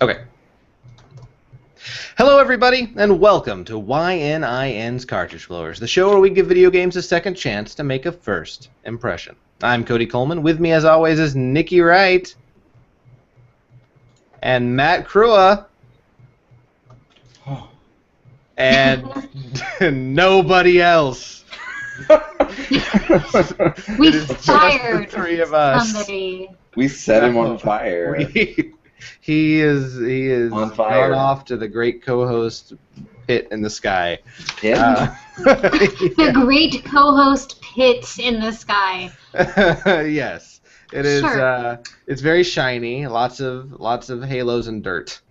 Okay. Hello, everybody, and welcome to YNIN's Cartridge Blowers, the show where we give video games a second chance to make a first impression. I'm Cody Coleman. With me, as always, is Nikki Wright and Matt Crua. And nobody else. We fired the three of us. somebody. We set him on fire. He is on fire. gone off to the great co-host pit in the sky. Yeah. The great co-host pit in the sky. Yes, it is. Sure. It's very shiny. Lots of halos and dirt.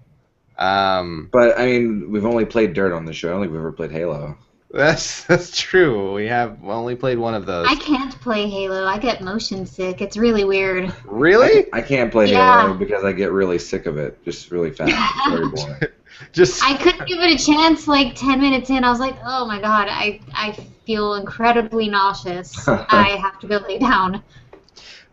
But I mean, we've only played dirt on the show. I don't think we've ever played Halo. That's true. We have only played one of those. I can't play Halo. I get motion sick. It's really weird. Really? I can't play Yeah. Halo because I get really sick of it. Just really fast. It's very boring. Just. I couldn't give it a chance like 10 minutes in. I was like, oh my god, I feel incredibly nauseous. I have to go lay down.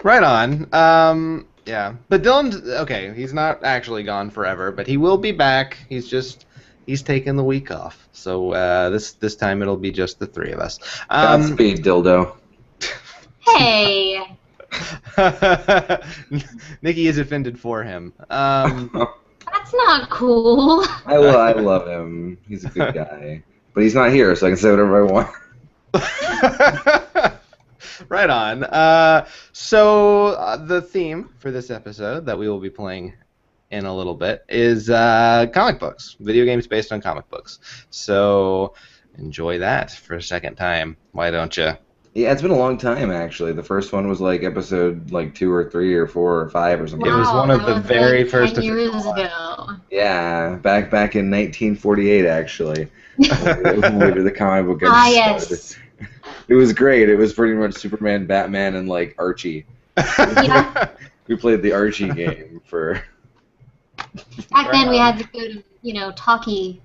Right on. Yeah. But Dylan's okay. He's not actually gone forever, but he will be back. He's taken the week off. So this time it'll be just the three of us. Godspeed, dildo. Hey. Nikki is offended for him. That's not cool. I love him. He's a good guy. But he's not here, so I can say whatever I want. Right on. So the theme for this episode that we will be playing in a little bit is comic books, video games based on comic books. So enjoy that for a second time. Why don't you? Yeah, it's been a long time actually. The first one was like episode 2 or 3 or 4 or 5 or something. It was one of that the was very like first 10 years official ones. ago. Yeah, back in 1948 actually. When we did the comic book episode. Yes. It was great. It was pretty much Superman, Batman, and like Archie. Yeah. We played the Archie game for. Back then we had the good, talkie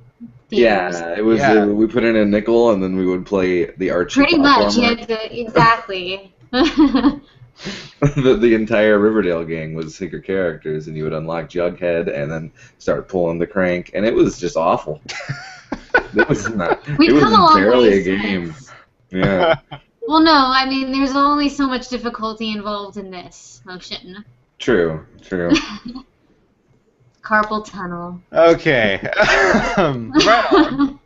theaters. Yeah, it was. Yeah. We put in a nickel, and then we would play the Archie. Pretty much, you platformer. had to, exactly. The entire Riverdale gang was secret characters, and you would unlock Jughead, and then start pulling the crank, and it was just awful. It was not. We've it was come a long barely way a game. since. Yeah. Well, no, I mean, there's only so much difficulty involved in this motion. True. Carpal tunnel. Okay. Right on.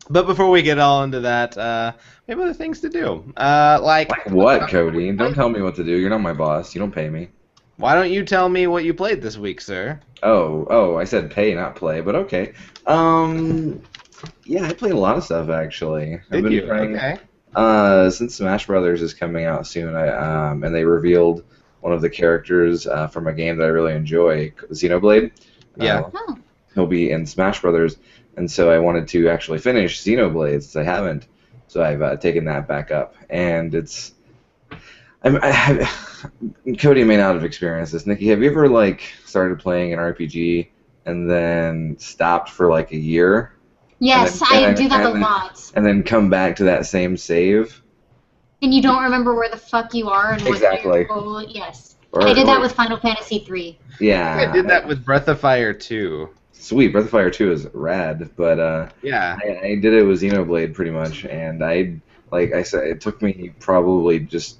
But before we get all into that, we have other things to do. Like What, Cody? Don't tell me what to do. You're not my boss. You don't pay me. Why don't you tell me what you played this week, sir? Oh, I said pay, not play, but okay. Yeah, I played a lot of stuff actually. I've Did been you? trying, Okay. since Smash Brothers is coming out soon, and they revealed one of the characters from a game that I really enjoy, Xenoblade. Yeah. Oh. He'll be in Smash Brothers, and so I wanted to actually finish Xenoblade since I haven't. So I've taken that back up, and it's. Cody may not have experienced this. Nikki, have you ever started playing an RPG and then stopped for a year? Yes, I do that a lot. And then come back to that same save? And you don't remember where the fuck you are and Exactly. what your goal. Yes. Or- I did that or- with Final Fantasy 3. Yeah. I did that with Breath of Fire 2. Sweet. Breath of Fire 2 is rad, but Yeah. I did it with Xenoblade pretty much, and like I said, it took me probably just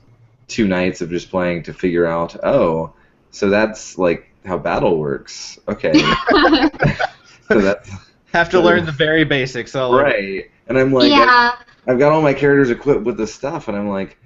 2 nights of just playing to figure out, oh, so that's how battle works. Okay. So that's Have to learn the very basics. right. And I'm like, Yeah. I've got all my characters equipped with this stuff, and I'm like,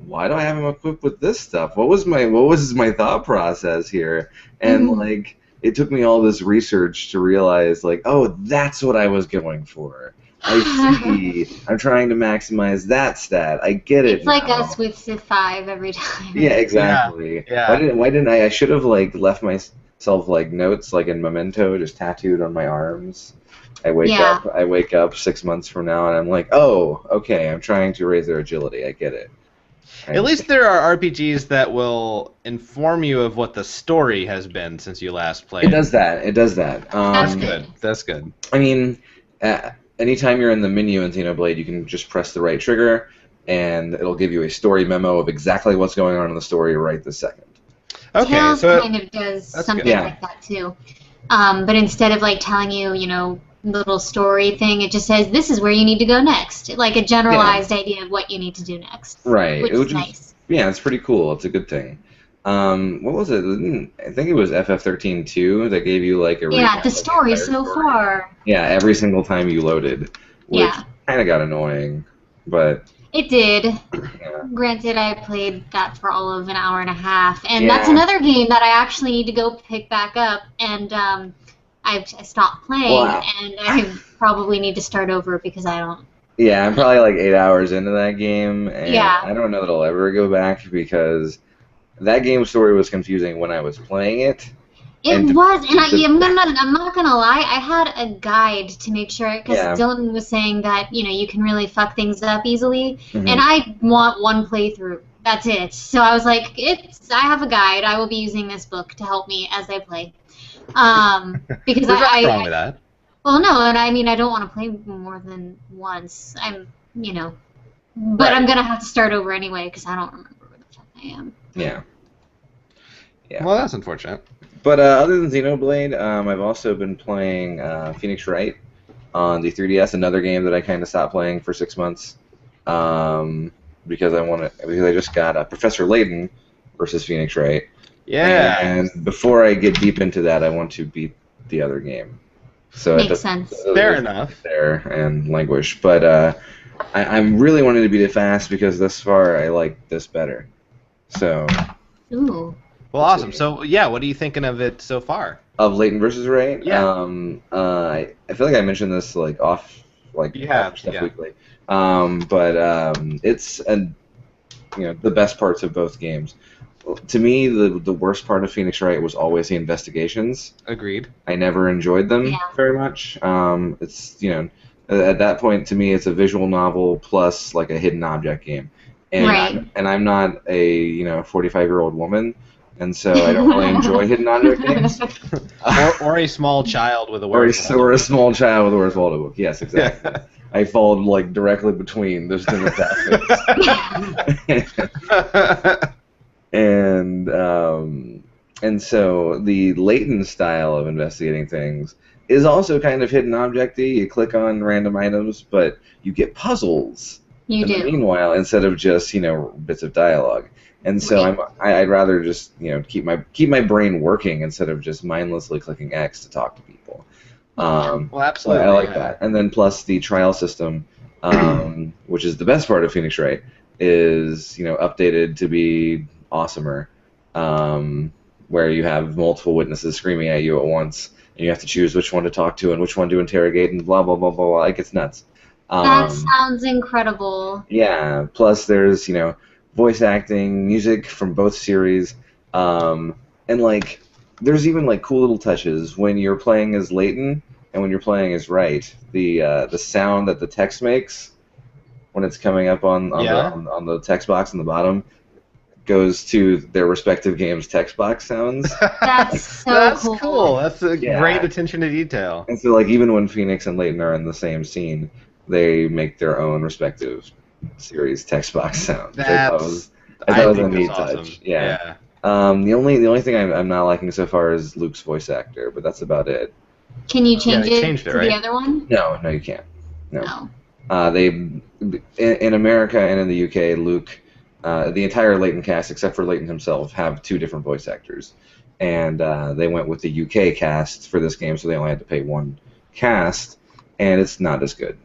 why do I have them equipped with this stuff? What was my thought process here? And it took me all this research to realize oh, that's what I was going for. I see. I'm trying to maximize that stat. I get it. It's like now. us with Civ 5 every time. Yeah, exactly. Yeah. Why didn't I should have left myself notes in Memento just tattooed on my arms. I wake up 6 months from now and I'm like, oh, okay, I'm trying to raise their agility. I get it. At least there are RPGs that will inform you of what the story has been since you last played. It does that. That's good. That's good. I mean, anytime you're in the menu in Xenoblade, you can just press the right trigger, and it'll give you a story memo of exactly what's going on in the story right this second. Okay, Tails so kind of does that's something good. Yeah. like that too. But instead of like telling you, little story thing, it just says this is where you need to go next. Like a generalized idea of what you need to do next, Right. which It was is just nice. yeah, it's pretty cool. It's a good thing. What was it? I think it was FF13 2 that gave you like a Yeah, recap the of the story entire so story. far. Yeah, every single time you loaded, which Yeah, kind of got annoying, but it did. yeah. Granted, I played that for all of an hour and a half, and that's Yeah. another game that I actually need to go pick back up. And I stopped playing, Well, and I probably need to start over because I don't. yeah, I'm probably like 8 hours into that game, and Yeah, I don't know that I'll ever go back because that game story was confusing when I was playing it, it and was, and to I'm not gonna lie, I had a guide to make sure because yeah. Dylan was saying that you can really fuck things up easily, Mhm. and I want one playthrough. That's it. So I was like, I have a guide. I will be using this book to help me as I play. Because There's nothing wrong with that. well, no, and I mean I don't want to play more than once. But I'm Right. gonna have to start over anyway because I don't remember where the fuck I am. Yeah. Yeah. Well, that's unfortunate. But other than Xenoblade, I've also been playing Phoenix Wright on the 3DS, another game that I kind of stopped playing for 6 months because I just got Professor Layton versus Phoenix Wright. Yeah. And before I get deep into that, I want to beat the other game. So Makes sense. Fair enough. There and languish, but I'm really wanting to beat it fast because thus far I like this better. So. Ooh. Well, awesome. So, yeah, what are you thinking of it so far? Of Layton versus Wright? Yeah. I feel like I mentioned this like off, like You have, off stuff yeah. weekly. But it's the best parts of both games. To me, the worst part of Phoenix Wright was always the investigations. Agreed. I never enjoyed them Yeah. very much. It's at that point to me it's a visual novel plus like a hidden object game, and Right. I'm not a 45-year-old woman. And so I don't really enjoy hidden object games. Or a small child with a Or Where's Waldo a book. small child with a Where's Waldo book. Yes, exactly. I fall like directly between those demographics. And so the Layton style of investigating things is also kind of hidden object-y. You click on random items, but you get puzzles. You in the do. meanwhile, instead of just bits of dialogue. And so Right. I'd rather just keep my brain working instead of just mindlessly clicking X to talk to people. Well, So absolutely. I like yeah. that. And then plus the trial system, which is the best part of Phoenix Wright, is updated to be awesomer, where you have multiple witnesses screaming at you at once, and you have to choose which one to talk to and which one to interrogate, and blah blah blah blah blah. It gets nuts. That sounds incredible. Yeah. Plus, there's voice acting, music from both series, and like there's even like cool little touches when you're playing as Layton and when you're playing as Wright. The sound that the text makes when it's coming up on the text box on the bottom goes to their respective games' text box sounds. That's so That's cool. cool. That's a Yeah. great attention to detail. And so like even when Phoenix and Layton are in the same scene, they make their own respective series text box sounds. I thought it was a neat awesome. touch. Yeah. The only thing I'm not liking so far is Luke's voice actor, but that's about it. Can you change they it changed to it, right? the other one? No, you can't. No. No. They in America and in the UK, Luke, the entire Layton cast except for Layton himself have two different voice actors, and they went with the UK cast for this game, so they only had to pay one cast, and it's not as good.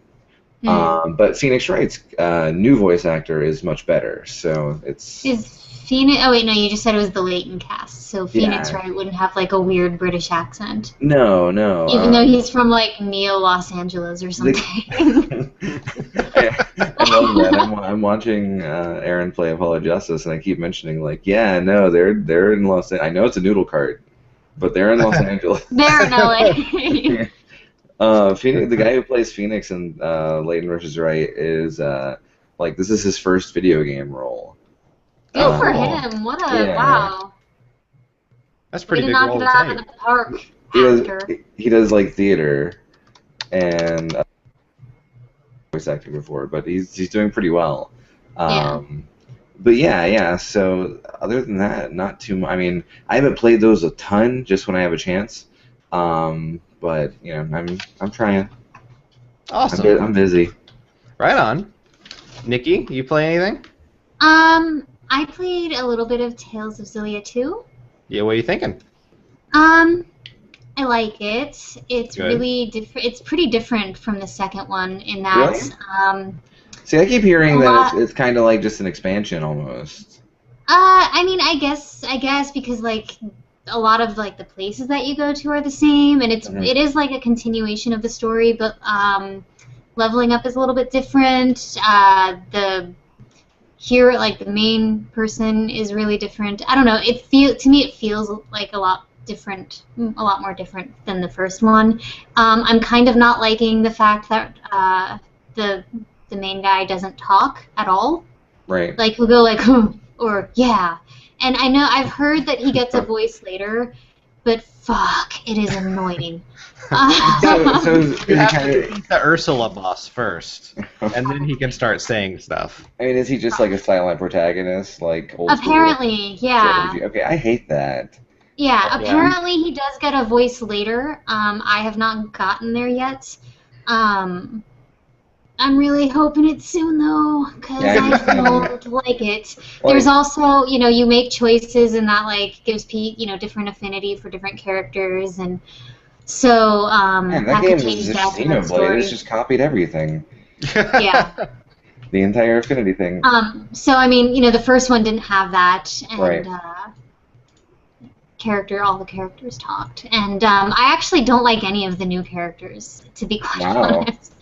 But Phoenix Wright's new voice actor is much better, so it's. Is Phoenix? Oh wait, no, you just said it was the Layton cast, so Phoenix Yeah. Wright wouldn't have like a weird British accent, No. even though he's from like neo Los Angeles or something. I love that. I'm watching Aaron play Apollo Justice, and I keep mentioning like, yeah, no, they're in Los. I know it's a noodle cart, but they're in Los Angeles. They're in LA. Phoenix, the guy who plays Phoenix in Layton versus Wright is like this is his first video game role. Good for Cool. him. What a Yeah. wow. That's a pretty Way big to knock role it to out of take. the park, He actor. does like theater and voice acting before, but he's doing pretty well. Yeah. But yeah. So other than that, not too much. I mean, I haven't played those a ton, just when I have a chance. But I'm trying. Awesome. I'm busy. Right on. Nikki, you play anything? I played a little bit of Tales of Xillia 2. Yeah, what are you thinking? I like it. It's Good. really different. It's pretty different from the second one in Really? that. See, I keep hearing that lot- it's kind of like just an expansion almost. I mean, I guess because like a lot of like the places that you go to are the same, and it is like a continuation of the story, but leveling up is a little bit different. The main person is really different. I don't know. To me it feels like a lot more different than the first one. I'm kind of not liking the fact that the main guy doesn't talk at all. Right. Like he'll go like or yeah, and I know I've heard that he gets a voice later, but fuck, it is annoying. So You have to beat the Ursula boss first, and then he can start saying stuff. I mean, is he just like a silent protagonist, like old Apparently, school yeah. strategy? Okay, I hate that. Yeah, apparently he does get a voice later. I have not gotten there yet. I'm really hoping it's soon though, because I don't like it. There's also, you make choices, and that like gives different affinity for different characters, and so Man, that that game could is change just the Xenoblade. story. It's just copied everything. Yeah. The entire affinity thing. So I mean, the first one didn't have that, and Right. all the characters talked, and I actually don't like any of the new characters, to be quite honest.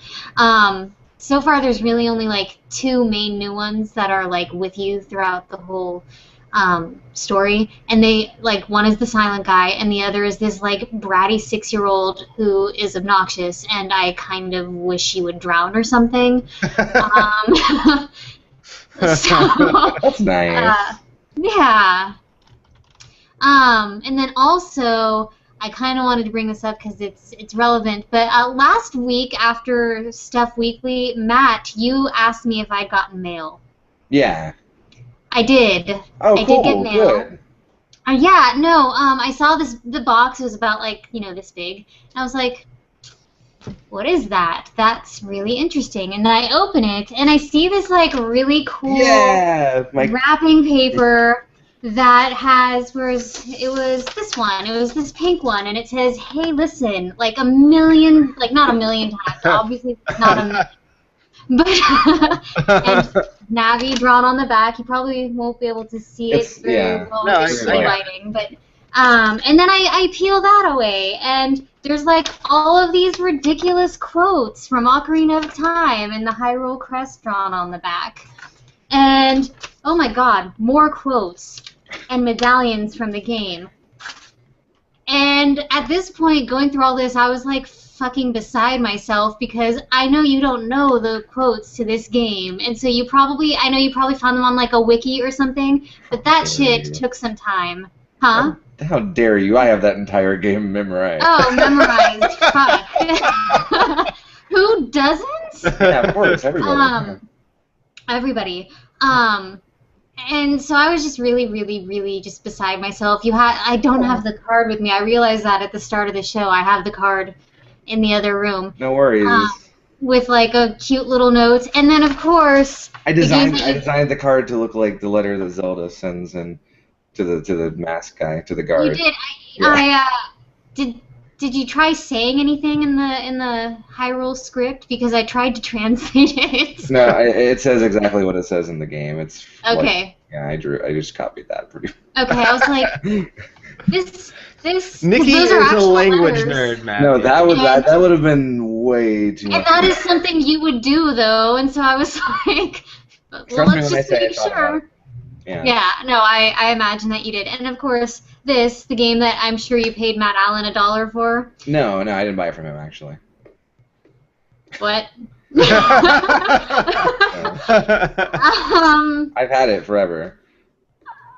So far, there's really only like 2 main new ones that are like with you throughout the whole story, and they like one is the silent guy, and the other is this like bratty 6-year-old who is obnoxious, and I kind of wish she would drown or something. So, That's nice. yeah. And then also, I kind of wanted to bring this up because it's relevant. But last week after Stuff Weekly, Matt, you asked me if I'd gotten mail. Yeah. I did. Oh, I cool. did get mail. Good. Yeah, no. I saw the box. It was about like this big. And I was like, what is that? That's really interesting. And then I open it, and I see this like really cool wrapping paper that has, it was this one. It was this pink one, and it says, "Hey, listen," like a million, like not a million times, obviously not a million. But and Navi drawn on the back. You probably won't be able to see it very well with the lighting, but and then I peel that away, and there's like all of these ridiculous quotes from Ocarina of Time and the Hyrule Crest drawn on the back, and oh my God, more quotes and medallions from the game. And at this point, going through all this, I was like fucking beside myself, because I know you don't know the quotes to this game, and so I know you probably found them on like a wiki or something, but that shit took some time. Huh? How dare you? I have that entire game memorized. Oh, memorized. Fuck. Who doesn't? Yeah, of course, everybody. Everybody. And so I was just really, really, really just beside myself. I don't have the card with me. I realized that at the start of the show. I have the card in the other room. No worries. With like a cute little note, and then of course I designed the card to look like the letter that Zelda sends in to the mask guy, to the guard. You did. Did you try saying anything in the Hyrule script? Because I tried to translate it. No, it says exactly what it says in the game. It's okay. I just copied that pretty. Okay, I was like, this. Nikki is a language nerd, man. No, that would have been way too much. And that is something you would do, though. And so I was like, well, let's just make sure. Yeah, no, I imagine that you did. And of course, the game that I'm sure you paid Matt Allen $1 for. No, I didn't buy it from him, actually. What? I've had it forever.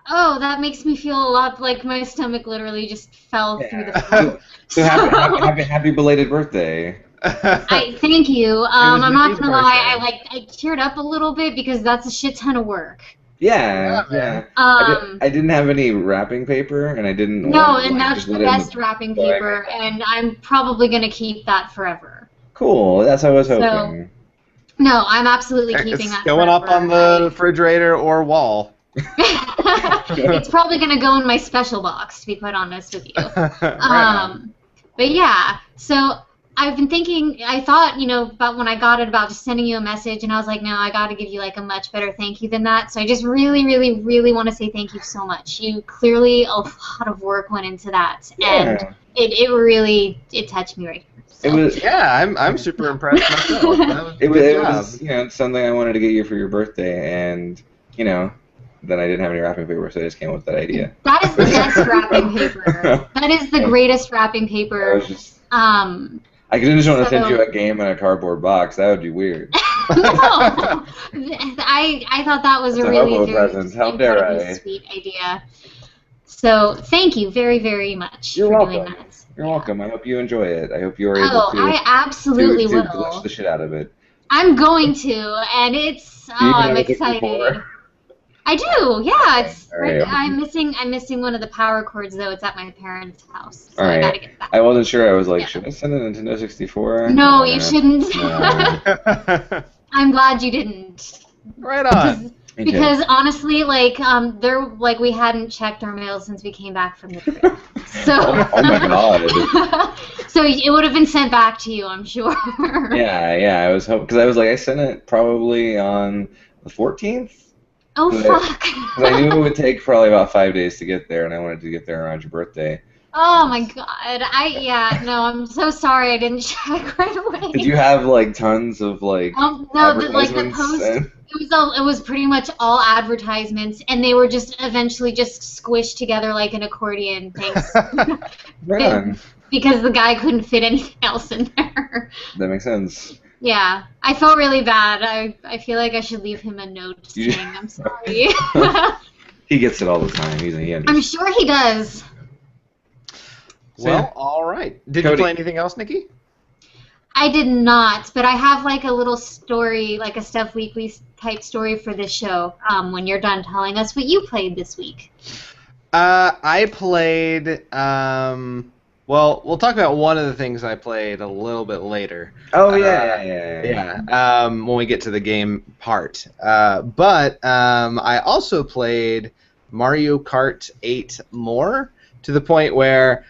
Oh, that makes me feel a lot like my stomach literally just fell through the floor. So happy belated birthday. Thank you. I'm not gonna lie, I teared up a little bit because that's a shit ton of work. Yeah, yeah. I didn't have any wrapping paper, and I didn't. No, want to, and like, that's just the let it in best wrapping paper, and I'm probably gonna keep that forever. Cool. That's what I was So, hoping. no, I'm absolutely keeping It's that going up forever. on the refrigerator or wall. It's probably gonna go in my special box, to be quite honest with you. But yeah, so I've been thinking. I thought, about when I got it, about just sending you a message, and I was like, no, I got to give you like a much better thank you than that. So I just really, really, really want to say thank you so much. You clearly, a lot of work went into that, and it really touched me right here. So. It was. Yeah, I'm super impressed myself. That was a It good job. was something I wanted to get you for your birthday, and then I didn't have any wrapping paper, so I just came up with that idea. That is the best wrapping paper. That is the greatest wrapping paper. I couldn't just want to send you a game in a cardboard box. That would be weird. No, I thought that was a really very sweet idea. So thank you very, very much for doing that. You're welcome. I hope you enjoy it. I hope you are able to. I absolutely will. Glitch the shit out of it. I'm going to, and it's. I'm excited. I do, yeah. It's right. I'm missing one of the power cords though. It's at my parents' house, so I gotta get that. I wasn't sure. I was like, should I send a Nintendo 64? No, you shouldn't. No. I'm glad you didn't. Right on. Because honestly, we hadn't checked our mail since we came back from the trip. So. Oh my god. So it would have been sent back to you, I'm sure. Yeah. I was hoping because I was like, I sent it probably on the 14th. Oh, fuck. Because I knew it would take probably about 5 days to get there, and I wanted to get there around your birthday. Oh, my God. I'm so sorry I didn't check right away. Did you have, tons of, the post, it was pretty much all advertisements, and they were just eventually just squished together like an accordion, thanks. Right on. Because the guy couldn't fit anything else in there. That makes sense. Yeah, I felt really bad. I feel like I should leave him a note saying I'm sorry. He gets it all the time. I'm sure he does. Well, all right. Did you play anything else, Nikki? I did not, but I have a little story, like a Stuff Weekly type story for this show. When you're done telling us what you played this week. I played. Well, we'll talk about one of the things I played a little bit later. Oh, yeah. When we get to the game part. But I also played Mario Kart 8 more, to the point where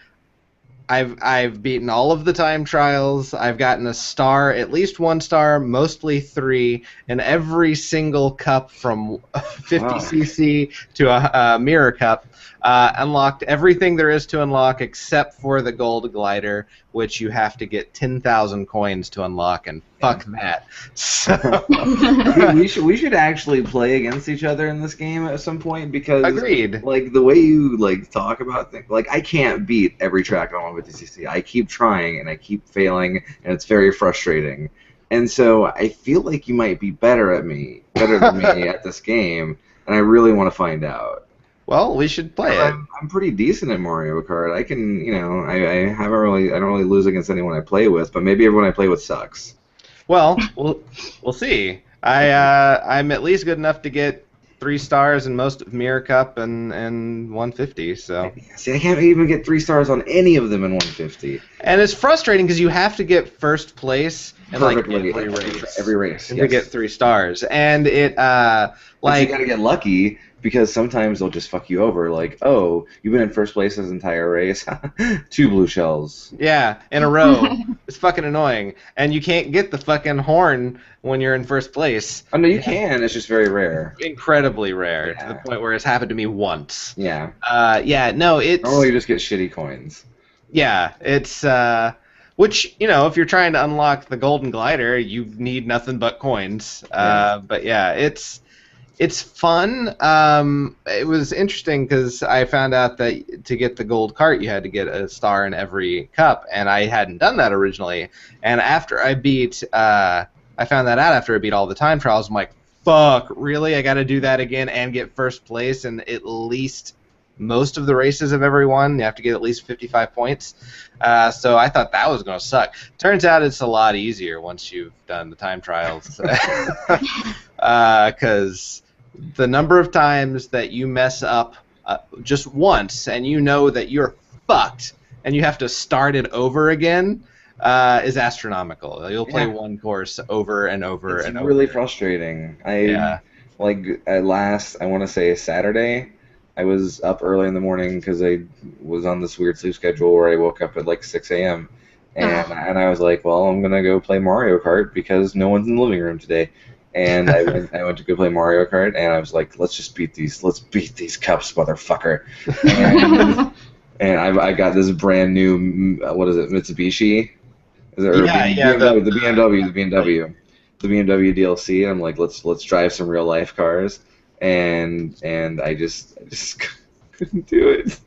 I've beaten all of the time trials. I've gotten a star, at least 1 star, mostly 3, in every single cup from 50cc to a mirror cup. Unlocked everything there is to unlock except for the gold glider, which you have to get 10,000 coins to unlock, and fuck that. So we should actually play against each other in this game at some point, because agreed. The way you talk about things, I can't beat every track on 150cc. I keep trying and I keep failing, and it's very frustrating. And so I feel like you might be better than me at this game, and I really want to find out. Well, we should play it. I'm pretty decent at Mario Kart. I can, I don't really lose against anyone I play with, but maybe everyone I play with sucks. Well, we'll see. I'm at least good enough to get 3 stars in most of Mirror Cup and 150. So. See, I can't even get 3 stars on any of them in 150. And it's frustrating because you have to get first place in every race to get 3 stars, and it but you gotta get lucky. Because sometimes they'll just fuck you over, oh, you've been in first place this entire race, 2 blue shells. Yeah, in a row. It's fucking annoying. And you can't get the fucking horn when you're in first place. Oh, no, you can. It's just very rare. Incredibly rare, to the point where it's happened to me once. Yeah. No, it's... Normally you just get shitty coins. Yeah, it's... Which, if you're trying to unlock the golden glider, you need nothing but coins. But yeah, it's fun. It was interesting because I found out that to get the gold cart, you had to get a star in every cup, and I hadn't done that originally. And after I found that out after I beat all the time trials. I'm like, fuck, really? I got to do that again and get first place in at least most of the races I've ever won. You have to get at least 55 points. So I thought that was going to suck. Turns out it's a lot easier once you've done the time trials. Because the number of times that you mess up just once and you know that you're fucked and you have to start it over again is astronomical. You'll play one course over and over and over. It's really frustrating. I want to say Saturday, I was up early in the morning because I was on this weird sleep schedule where I woke up at like 6 a.m. And I was like, well, I'm gonna go play Mario Kart because no one's in the living room today. And I went to go play Mario Kart, and I was like, let's beat these cups, motherfucker. And I got this brand new, what is it, Mitsubishi? Is it, the BMW DLC. And I'm like, let's drive some real life cars, and I just couldn't do it.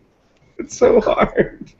It's so hard.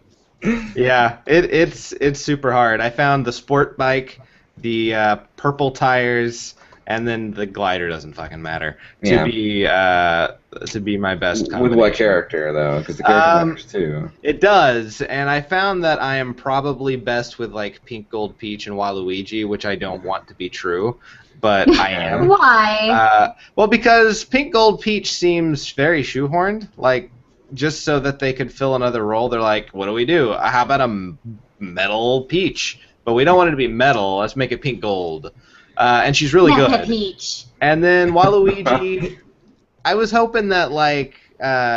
Yeah, it's super hard. I found the sport bike, the purple tires, and then the glider doesn't fucking matter to be my best combination. With what character though? Because the character matters too. It does, and I found that I am probably best with like Pink, Gold, Peach, and Waluigi, which I don't want to be true, but I am. Why? Well, because Pink, Gold, Peach seems very shoehorned, like just so that they could fill another role. They're like, what do we do? How about a metal Peach? But we don't want it to be metal. Let's make it Pink, Gold. And she's really good. Peach. And then Waluigi, I was hoping that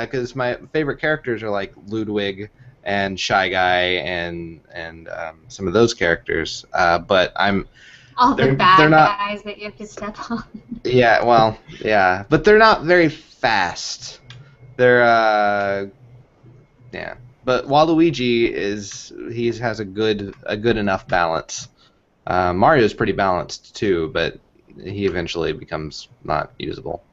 because my favorite characters are like Ludwig and Shy Guy and some of those characters, but all the bad guys that you have to step on. Yeah, well, yeah, but they're not very fast. They're but Waluigi has a good enough balance. Mario's pretty balanced too, but he eventually becomes not usable.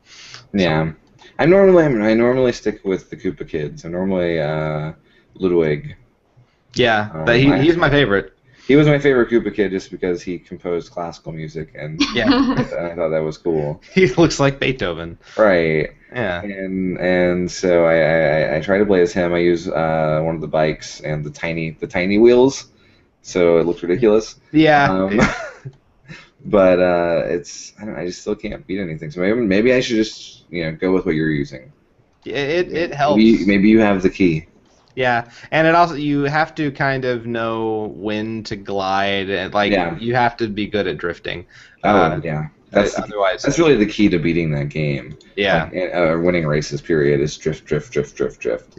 Yeah, I normally stick with the Koopa Kids. I'm normally Ludwig. Yeah, but he's my favorite. He was my favorite Koopa Kid just because he composed classical music, and I thought that was cool. He looks like Beethoven. Right. Yeah. And so I try to play as him. I use one of the bikes and the tiny wheels, so it looks ridiculous. Yeah. But I just still can't beat anything. So maybe I should just go with what you're using. It helps. Maybe you have the key. Yeah, and it also you have to kind of know when to glide, and you have to be good at drifting. Yeah. That's really the key to beating that game. Yeah. Winning races, period, is drift.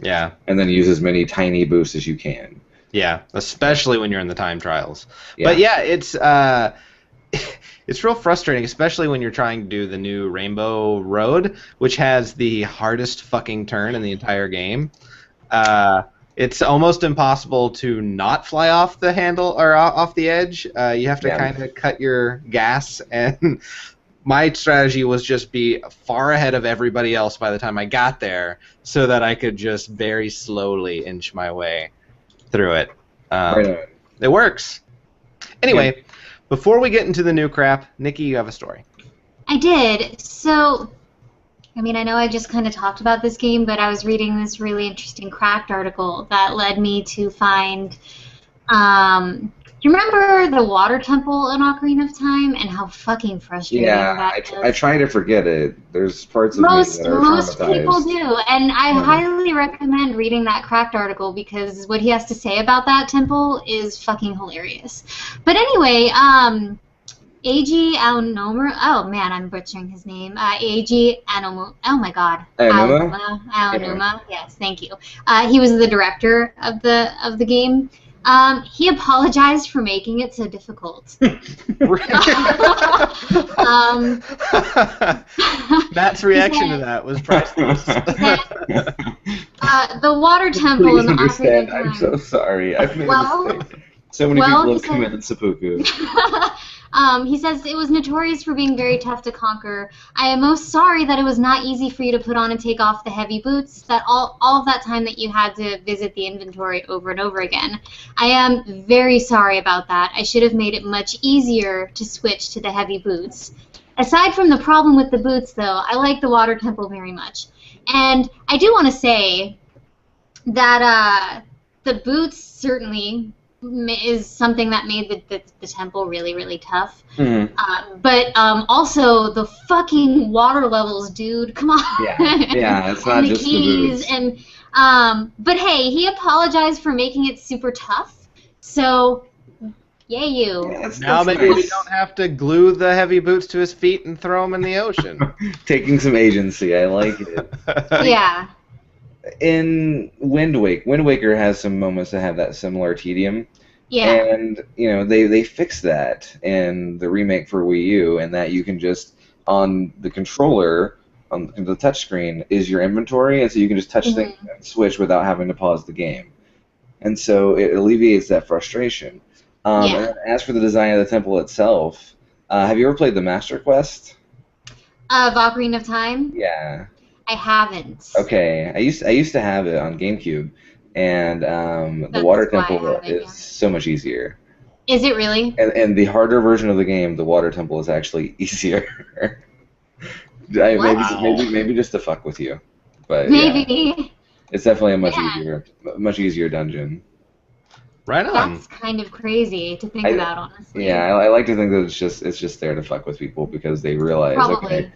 Yeah. And then use as many tiny boosts as you can. Yeah, especially when you're in the time trials. Yeah. But yeah, it's real frustrating, especially when you're trying to do the new Rainbow Road, which has the hardest fucking turn in the entire game. It's almost impossible to not fly off the handle or off the edge. You have to kind of cut your gas, and my strategy was just be far ahead of everybody else by the time I got there, so that I could just very slowly inch my way through it. It works. Anyway, before we get into the new crap, Nikki, you have a story. I did. So, I mean, I know I just kind of talked about this game, but I was reading this really interesting Cracked article that led me to find, do you remember the water temple in Ocarina of Time and how fucking frustrating that is? I try to forget it. There's parts of me that are most traumatized. people do, and I highly recommend reading that Cracked article because what he has to say about that temple is fucking hilarious. But anyway, Eiji Aonuma. Oh man, I'm butchering his name. Eiji Aonuma. Oh my god. Aonuma. Yes, thank you. He was the director of the game. He apologized for making it so difficult. Matt's reaction to that was priceless. The water temple Please in the understand. Ocarina of Time. I'm so sorry. I've made a mistake. So many people have committed seppuku. He says it was notorious for being very tough to conquer. I am most sorry that it was not easy for you to put on and take off the heavy boots, that all of that time that you had to visit the inventory over and over again. I am very sorry about that. I should have made it much easier to switch to the heavy boots. Aside from the problem with the boots, though, I like the water temple very much. And I do want to say that the boots certainly is something that made the temple really, really tough. Mhm. But also the fucking water levels, dude. Come on. Yeah, it's not And the just the keys boots. and but hey, he apologized for making it super tough. So, yay you. Yeah, Now that's maybe we nice. don't have to glue the heavy boots to his feet and throw him in the ocean. Taking some agency, I like it. Yeah. In Wind Waker has some moments that have that similar tedium, Yeah. and they fixed that in the remake for Wii U, and that you can just on the controller on the touchscreen is your inventory, and so you can just touch things and switch without having to pause the game, and so it alleviates that frustration. And Yeah. then as for the design of the temple itself, have you ever played the Master Quest? Ocarina of Time? Yeah. I haven't. Okay, I used to have it on GameCube, and the That's Water why I Temple haven't, is yeah. so much easier. Is it really? And the harder version of the game, the Water Temple is actually easier. What? Maybe just to fuck with you, but yeah, Maybe. it's definitely a Yeah. much easier dungeon. Right on. That's kind of crazy to think I, about, honestly. yeah, I like to think that it's just there to fuck with people because they realize, Probably.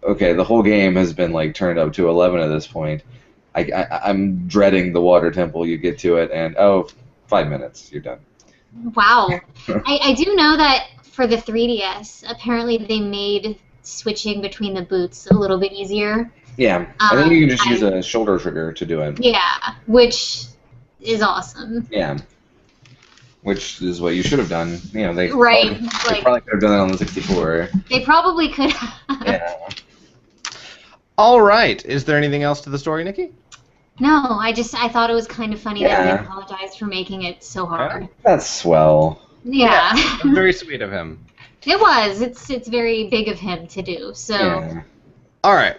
okay, the whole game has been like turned up to 11 at this point. I'm dreading the Water Temple. You get to it, and 5 minutes, you're done. Wow. I do know that for the 3DS, apparently they made switching between the boots a little bit easier. Yeah, I think you can just I- use a shoulder trigger to do it. Yeah, which is awesome. Yeah, which is what you should have done. They Right, they probably could have done it on the 64. They probably could have. Yeah. All right. Is there anything else to the story, Nikki? No, I thought it was kind of funny that Yeah. he apologized for making it so hard. That's swell. Yeah. Very sweet of him. It was. It's very big of him to do. So Yeah. All right.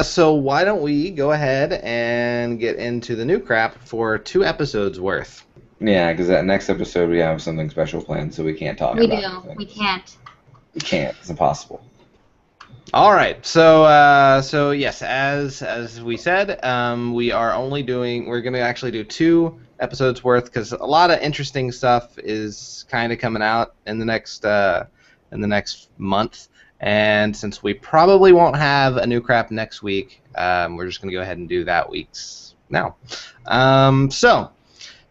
So why don't we go ahead and get into the new crap for 2 episodes worth? Yeah, because that next episode we have something special planned, so we can't talk we about do. it. We can't. We can't. It's impossible. All right. So yes, as we said, we're going to actually do 2 episodes worth because a lot of interesting stuff is kind of coming out in the next month. And since we probably won't have a new crap next week, we're just going to go ahead and do that week's now. So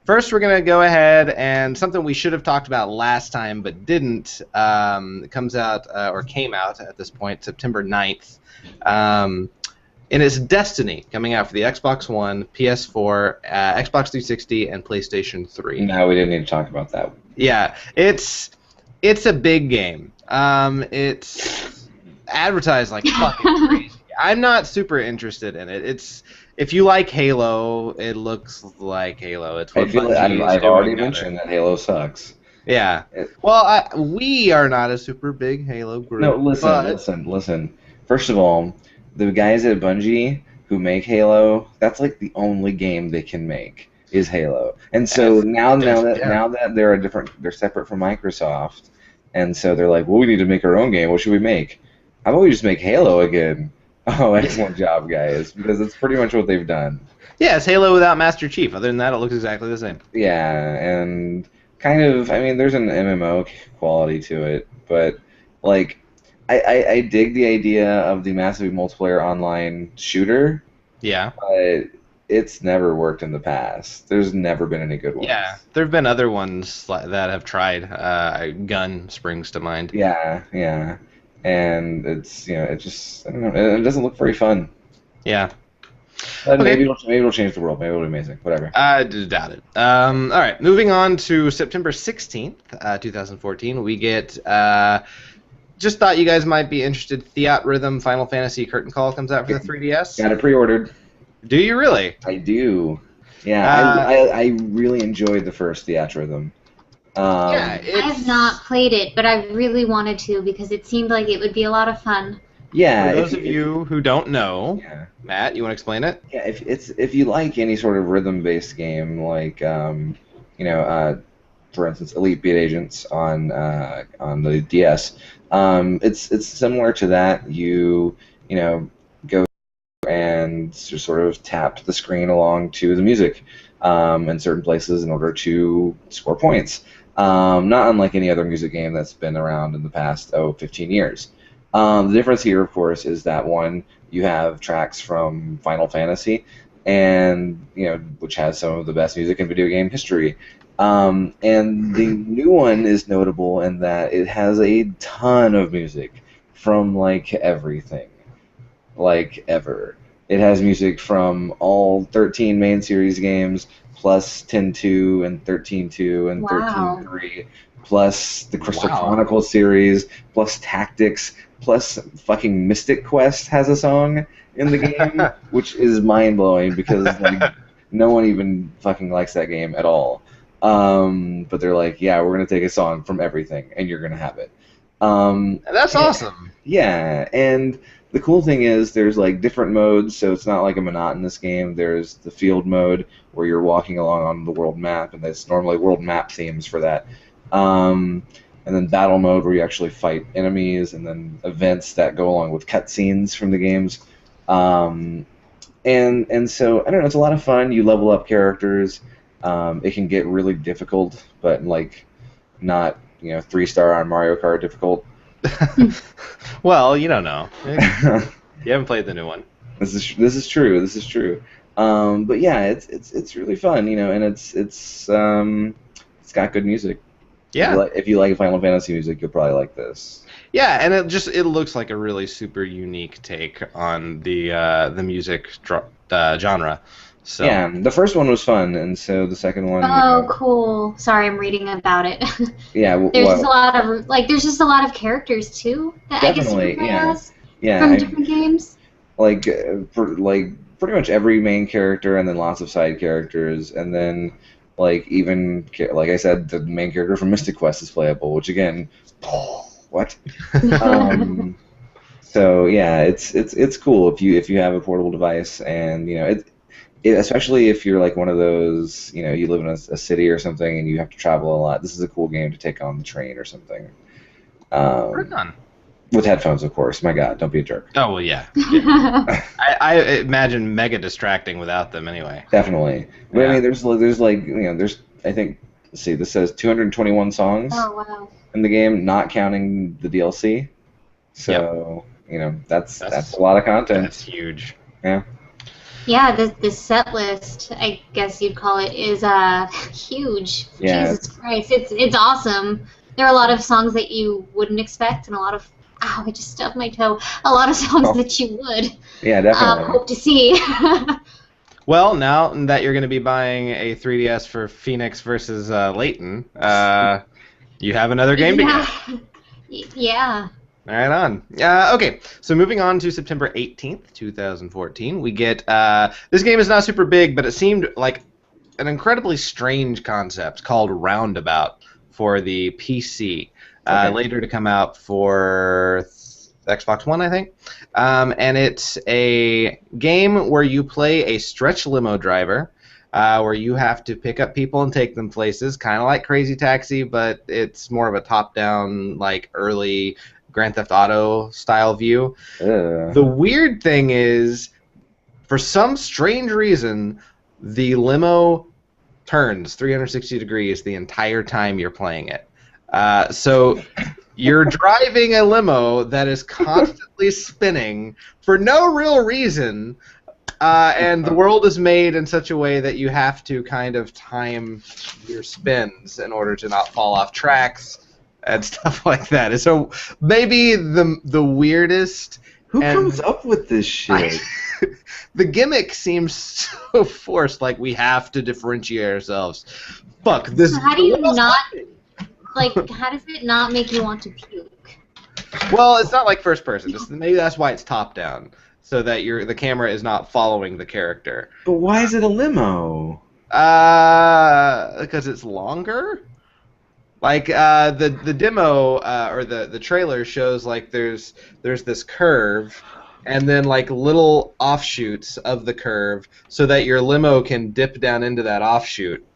first, we're going to go ahead and something we should have talked about last time but didn't. It comes out or came out at this point, September 9th. And it's Destiny, coming out for the Xbox One, PS4, Xbox 360, and PlayStation 3. No, we didn't need to talk about that. Yeah, it's a big game. It's advertised like fucking crazy. I'm not super interested in it. If you like Halo, it looks like Halo. It's what I feel Bungie like is I've doing already better. mentioned that Halo sucks. Yeah. It- Well, we are not a super big Halo group. No, listen. First of all, the guys at Bungie who make Halo, that's like the only game they can make is Halo. And so now that they're separate from Microsoft, and so they're like, well, we need to make our own game. What should we make? How about we just make Halo again? Oh, excellent job, guys, because it's pretty much what they've done. Yeah, it's Halo without Master Chief. Other than that, it looks exactly the same. Yeah, and kind of, I mean, there's an MMO quality to it, but like, I dig the idea of the massive multiplayer online shooter, Yeah. but it's never worked in the past. There's never been any good ones. Yeah. There have been other ones that have tried. Gun springs to mind. Yeah, and it's it just I don't know. It doesn't look very fun. Yeah. But Okay. maybe it'll change the world. Maybe it'll be amazing. Whatever. I doubt it. All right, moving on to September 16th, 2014, we get, just thought you guys might be interested, Theat Rhythm Final Fantasy Curtain Call comes out for the 3DS. Got it pre-ordered. Do you really? I do. Yeah, I really enjoyed the first Theatrhythm. Yeah, I have not played it, but I really wanted to because it seemed like it would be a lot of fun. Yeah. For those of you who don't know, Yeah. Matt, you want to explain it? Yeah. If you like any sort of rhythm-based game, like for instance, Elite Beat Agents on the DS, it's similar to that. You go and just sort of tap the screen along to the music. in certain places in order to score points. Not unlike any other music game that's been around in the past 15 years. The difference here, of course, is that one, you have tracks from Final Fantasy, and which has some of the best music in video game history. And the new one is notable in that it has a ton of music from like everything, like ever. It has music from all 13 main series games, plus 10.2 and 13.2 and Wow. 13.3, plus the Crystal Wow. Chronicles series, plus Tactics, plus fucking Mystic Quest has a song in the game, which is mind-blowing because like no one even fucking likes that game at all. But they're like, yeah, we're gonna take a song from everything, and you're gonna have it. That's awesome. Yeah, and the cool thing is there's like different modes, so it's not like a monotonous game. There's the field mode where you're walking along on the world map, and there's normally world map themes for that. And then battle mode where you actually fight enemies, and then events that go along with cutscenes from the games. And so I don't know, it's a lot of fun. You level up characters. It can get really difficult, but like not 3-star on Mario Kart difficult. Well, you don't know. You haven't played the new one. This is true. This is true. But yeah, it's really fun, and it's got good music. Yeah. If you like Final Fantasy music, you'll probably like this. Yeah, and it looks like a really super unique take on the music genre. So. Yeah, the first one was fun, and so the second one. Oh, cool. Sorry, I'm reading about it. Yeah, there's just a lot of characters too that definitely, I guess you can play as yeah, from different games. Like pretty much every main character, and then lots of side characters, and then even like I said, the main character from Mystic Quest is playable, which again, what? So yeah, it's cool if you have a portable device, and especially if you're like one of those, you live in a city or something and you have to travel a lot. This is a cool game to take on the train or something. Right on. With headphones, of course. My God, don't be a jerk. Oh well, yeah. I imagine mega distracting without them anyway. Definitely. But Yeah. I mean, there's I think, let's see, this says 221 songs Oh wow. in the game, not counting the DLC. So that's a lot of content. That's huge. Yeah. Yeah, this set list, I guess you'd call it, is huge. Yeah. Jesus Christ, it's awesome. There are a lot of songs that you wouldn't expect, and a lot of I just stubbed my toe. A lot of songs that you would Yeah, definitely. hope to see. Well, now that you're going to be buying a 3DS for Phoenix versus Layton, you have another game to get. Yeah. Right on. Okay, so moving on to September 18th, 2014, we get... this game is not super big, but it seemed like an incredibly strange concept called Roundabout for the PC. Okay. Later to come out for Xbox One, I think. And it's a game where you play a stretch limo driver, where you have to pick up people and take them places, kind of like Crazy Taxi, but it's more of a top-down, like early Grand Theft Auto style view. The weird thing is, for some strange reason, the limo turns 360 degrees the entire time you're playing it. So you're driving a limo that is constantly spinning for no real reason, and the world is made in such a way that you have to kind of time your spins in order to not fall off tracks and stuff like that. And so maybe the weirdest... Who comes up with this shit? The gimmick seems so forced, like we have to differentiate ourselves. Fuck, this... So how do you not... how does it not make you want to puke? Well, it's not like first person. Maybe that's why it's top down, so that the camera is not following the character. But why is it a limo? Because it's longer. Like the demo or the trailer shows like there's this curve, and then like little offshoots of the curve, so that your limo can dip down into that offshoot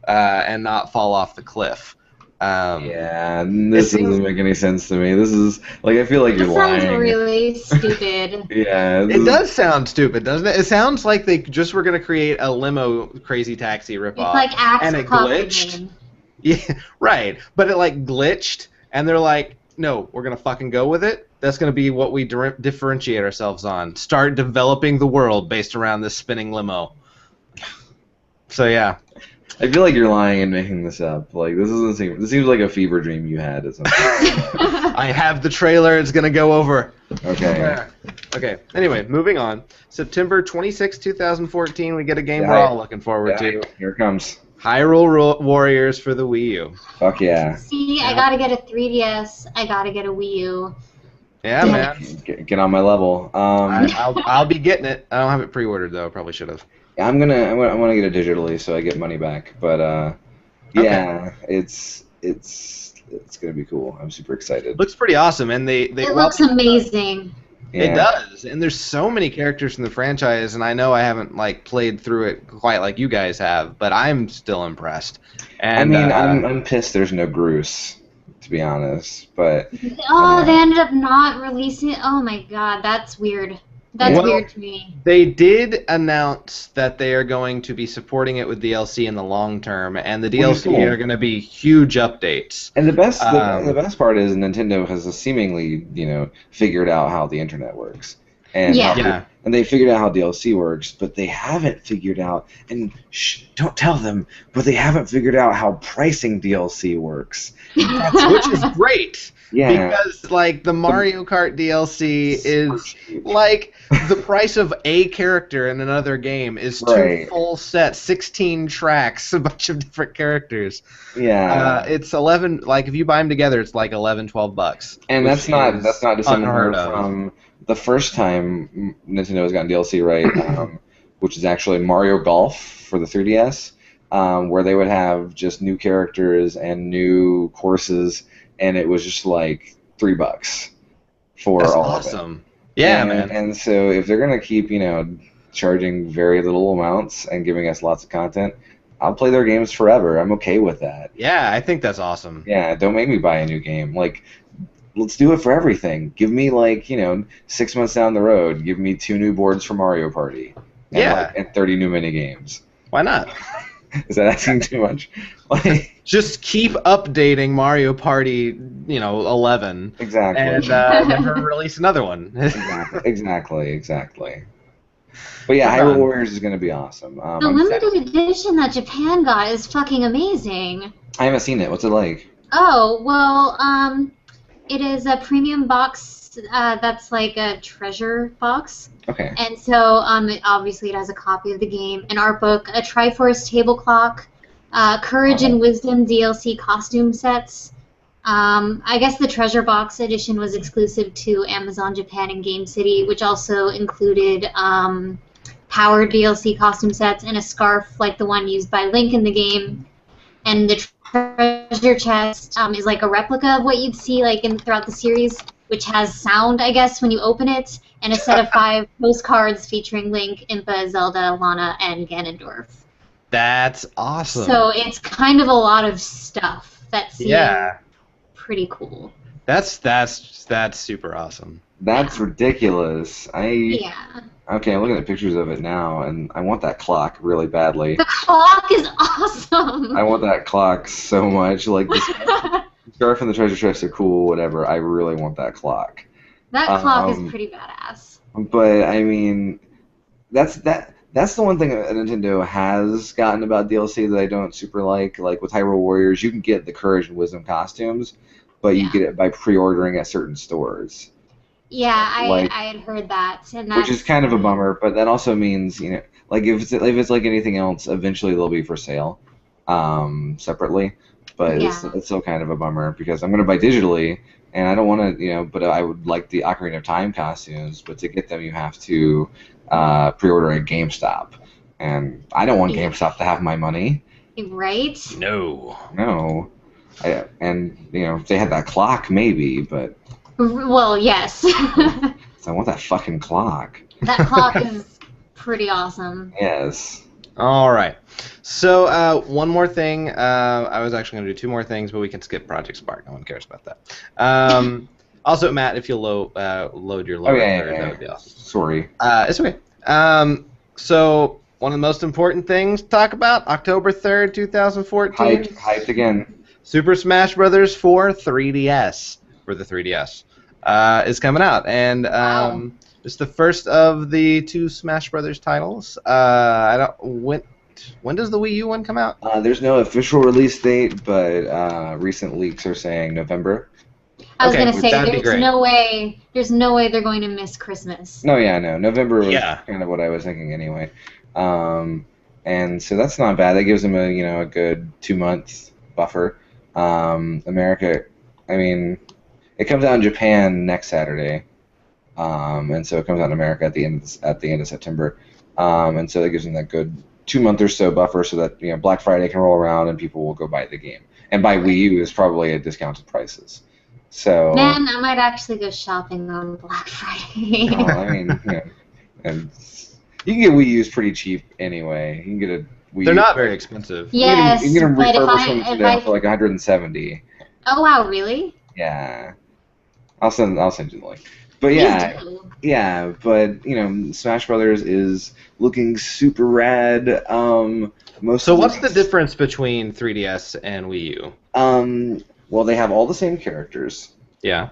and not fall off the cliff. Yeah, this seems- doesn't make any sense to me. This is like I feel like you're That sounds lying. really stupid. Yeah, It does sound stupid, doesn't it? It sounds like they just were going to create a limo Crazy Taxi ripoff. It's like Axe and it Coffee glitched. Game. Yeah, right. But it like glitched, and they're like, no, we're going to fucking go with it. That's going to be what we differentiate ourselves on. Start developing the world based around this spinning limo. So yeah. I feel like you're lying and making this up. Like this doesn't seem. This seems like a fever dream you had or something. I have the trailer. It's going to go over. Okay. Okay. Anyway, moving on. September 26, 2014, we get a game Yeah, we're all looking forward to. Here it comes. Hyrule Warriors for the Wii U. Fuck yeah. See, I gotta get a 3DS. I gotta get a Wii U. Yeah, Damn man. Get on my level. I'll be getting it. I don't have it pre-ordered though. Probably should have. I'm gonna get it digitally so I get money back. But yeah, it's gonna be cool. I'm super excited. Looks pretty awesome, and they It looks amazing. Yeah. It does, and there's so many characters from the franchise, and I know I haven't like played through it quite like you guys have, but I'm still impressed. And I mean, I'm pissed there's no Groose, to be honest. But Oh, they ended up not releasing it. Oh my god, that's weird. That's Well, weird to me. they did announce that they are going to be supporting it with DLC in the long term, and the Which is DLC cool. are going to be huge updates. and the best Um, part is Nintendo has seemingly figured out how the internet works. And Yeah. Yeah. and they figured out how DLC works, but they haven't figured out, and don't tell them, but they haven't figured out how pricing DLC works. Which is great. Yeah. Because like the Mario Kart DLC is like the price of a character in another game is two Right. full sets, 16 tracks, a bunch of different characters. Yeah. It's 11. Like if you buy them together, it's like $11-12. And which that's not is dissimilar unheard of. from the first time Nintendo has gotten DLC right, which is actually Mario Golf for the 3DS, where they would have just new characters and new courses, and it was just like $3 for That's all awesome. of it. Yeah, and, man. And so if they're gonna keep charging very little amounts and giving us lots of content, I'll play their games forever. I'm okay with that. Yeah, I think that's awesome. Yeah, don't make me buy a new game. Like, let's do it for everything. Give me 6 months down the road, give me 2 new boards for Mario Party. And, Yeah. and 30 new mini games. Why not? Is that asking too much? Like, Just keep updating Mario Party, 11, exactly. and never release another one. Exactly. But yeah, Hyrule Warriors is gonna be awesome. The I'm limited edition that Japan got is fucking amazing. I haven't seen it. What's it like? Oh, well, it is a premium box that's like a treasure box. Okay. And so, obviously it has a copy of the game, an art book, a Triforce table clock, Courage and Wisdom DLC costume sets. I guess the treasure box edition was exclusive to Amazon Japan and Game City, which also included Power DLC costume sets and a scarf like the one used by Link in the game. And the treasure chest is like a replica of what you'd see throughout the series, which has sound, I guess, when you open it, and a set of 5 postcards featuring Link, Impa, Zelda, Lana, and Ganondorf. That's awesome. So it's kind of a lot of stuff that seems pretty cool. That's super awesome. That's ridiculous. Yeah. Okay, I'm looking at pictures of it now, and I want that clock really badly. The clock is awesome! I want that clock so much. Like, the scarf and the treasure chest are cool, whatever. I really want that clock. That clock is pretty badass. But I mean, that's the one thing that Nintendo has gotten about DLC that I don't super like. Like with Hyrule Warriors, you can get the Courage and Wisdom costumes, but you get it by pre-ordering at certain stores. Yeah, Like- I had heard that, and Which is kind of a bummer, but that also means, like if it's like anything else, eventually they'll be for sale, separately. But it's still kind of a bummer because I'm gonna buy digitally, and I don't want to, but I would like the Ocarina of Time costumes, but to get them you have to pre-order at GameStop, and I don't want GameStop to have my money. Right? No. No, if they had that clock maybe, but Well, yes. so I want that fucking clock. That clock is pretty awesome. Yes. All right. So one more thing. I was actually going to do two more things, but we can skip Project Spark. No one cares about that. Also, Matt, if you'll load your lower third, that would be awesome. Sorry. It's okay. So one of the most important things to talk about, October 3rd, 2014. Hyped again. Super Smash Bros. For 3DS, for the 3DS, is coming out. And Wow. it's the first of the two Smash Brothers titles. When does the Wii U one come out? There's no official release date, but recent leaks are saying November. I was Okay, gonna say that'd be there's great. no way they're going to miss Christmas. No, yeah, no. November was Yeah. kind of what I was thinking anyway. And so that's not bad. That gives them a good 2 month buffer. America, I mean, it comes out in Japan next Saturday, and so it comes out in America at the end of September, and so that gives them that good 2 month or so buffer, so that Black Friday can roll around and people will go buy the game. And buy Wii U is probably at discounted prices. So Man, I might actually go shopping on Black Friday. well, I mean, and you can get Wii U's pretty cheap anyway. You can get a Wii They're U not very expensive. Yes, You can get them but refurbished ones now for like 170. Oh wow, really? Yeah, I'll send you the link. But yeah, Please do. yeah, but Smash Brothers is looking super rad. So what's the difference between 3DS and Wii U? Well, they have all the same characters. Yeah.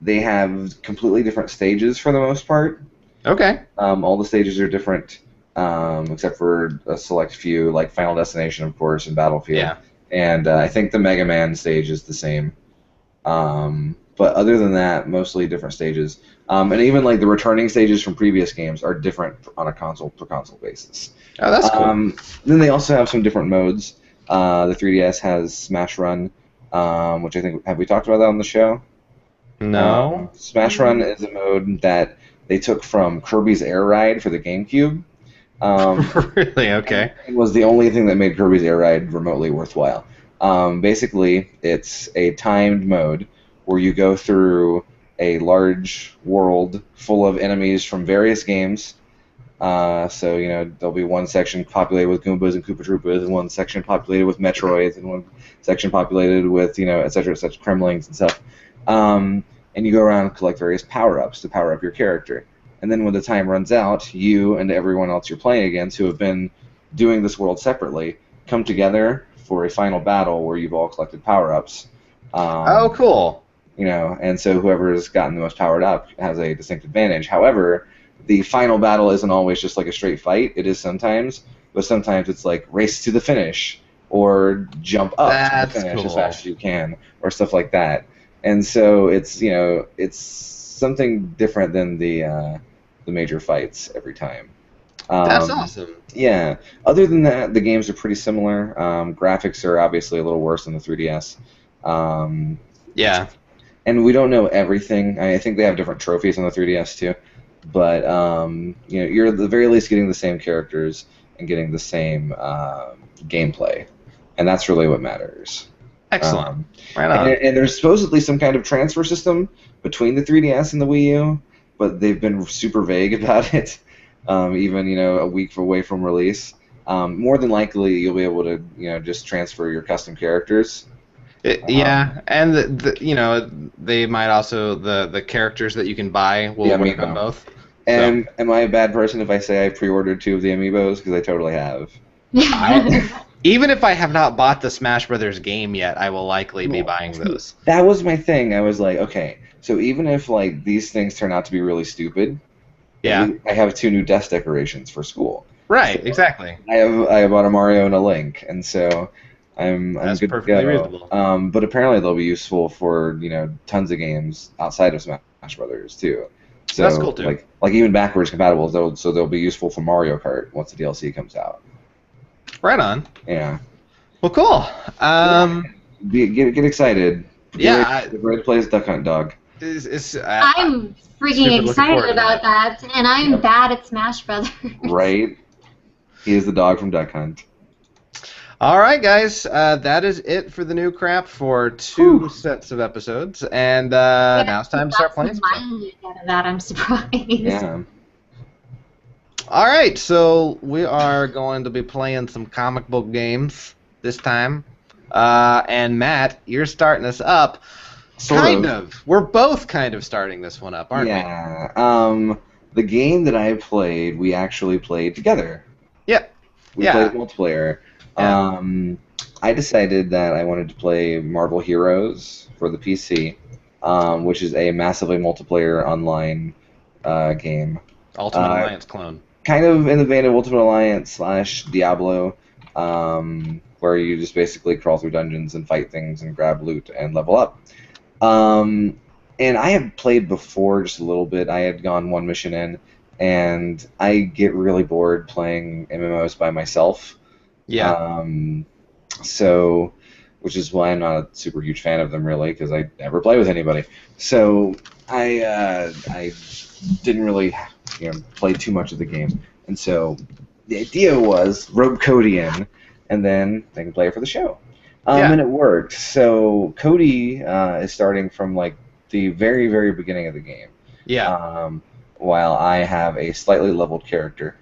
They have completely different stages for the most part. Okay. All the stages are different, except for a select few, like Final Destination, of course, and Battlefield. Yeah. And I think the Mega Man stage is the same. But other than that, mostly different stages. And even like the returning stages from previous games are different on a console per console basis. Oh, that's cool. Then they also have some different modes. The 3DS has Smash Run, which I think, have we talked about that on the show? No. Smash Run is a mode that they took from Kirby's Air Ride for the GameCube. Really? Okay. It was the only thing that made Kirby's Air Ride remotely worthwhile. Basically, it's a timed mode where you go through a large world full of enemies from various games. So there'll be one section populated with Goombas and Koopa Troopas, and one section populated with Metroids, and one section populated with et cetera, Kremlings and stuff. And you go around and collect various power-ups to power up your character. And then when the time runs out, you and everyone else you're playing against who have been doing this world separately come together for a final battle where you've all collected power-ups. Oh, cool. And so whoever has gotten the most powered up has a distinct advantage. However, the final battle isn't always just like a straight fight. It is sometimes, but sometimes it's like race to the finish or jump up to the finish as fast as you can or stuff like that. And so it's it's something different than the major fights every time. That's awesome. Yeah. Other than that, the games are pretty similar. Graphics are obviously a little worse than the 3DS. Yeah. And we don't know everything. I think they have different trophies on the 3DS too. But you're at the very least getting the same characters and getting the same gameplay, and that's really what matters. Excellent. Right on. And there's supposedly some kind of transfer system between the 3DS and the Wii U, but they've been super vague about it. Even a week away from release. More than likely, you'll be able to just transfer your custom characters. Yeah, and they might also the characters that you can buy will work on both. And am I a bad person if I say I pre-ordered 2 of the amiibos? Because I totally have. Even if I have not bought the Smash Brothers game yet, I will likely be buying those. That was my thing. I was like, okay, so even if like these things turn out to be really stupid, yeah, I have 2 new desk decorations for school. Right, exactly. I bought a Mario and a Link, and so I'm That's good perfectly to go. reasonable. But apparently they'll be useful for tons of games outside of Smash Brothers too. So that's cool too. Like even backwards compatible, so they'll be useful for Mario Kart once the DLC comes out. Right on. Yeah. Well, cool. Get excited. Yeah. Get ready to play as Duck Hunt Dog. I'm freaking super looking forward excited to about that, and I'm bad at Smash Brothers. Right. He is the dog from Duck Hunt. All right, guys. That is it for the new crap for 2 sets of episodes, and now it's time to start playing. Mileage out of that, I'm surprised. Yeah. All right, so we are going to be playing some comic book games this time. And Matt, you're starting us up. Sort of. We're both kind of starting this one up, aren't we? Yeah. The game that I played, we actually played together. Yep. We Yeah. played multiplayer. Yeah. I decided that I wanted to play Marvel Heroes for the PC, which is a massively multiplayer online game. Ultimate Alliance clone. Kind of in the vein of Ultimate Alliance / Diablo, where you just basically crawl through dungeons and fight things and grab loot and level up. And I had played before just a little bit. I had gone one mission in, and I get really bored playing MMOs by myself. Yeah. So, which is why I'm not a super huge fan of them, really, because I never play with anybody. So I didn't really play too much of the game, and so the idea was rope Cody in, and then they can play it for the show. And it worked. So Cody is starting from like the very, very beginning of the game. Yeah. While I have a slightly leveled character.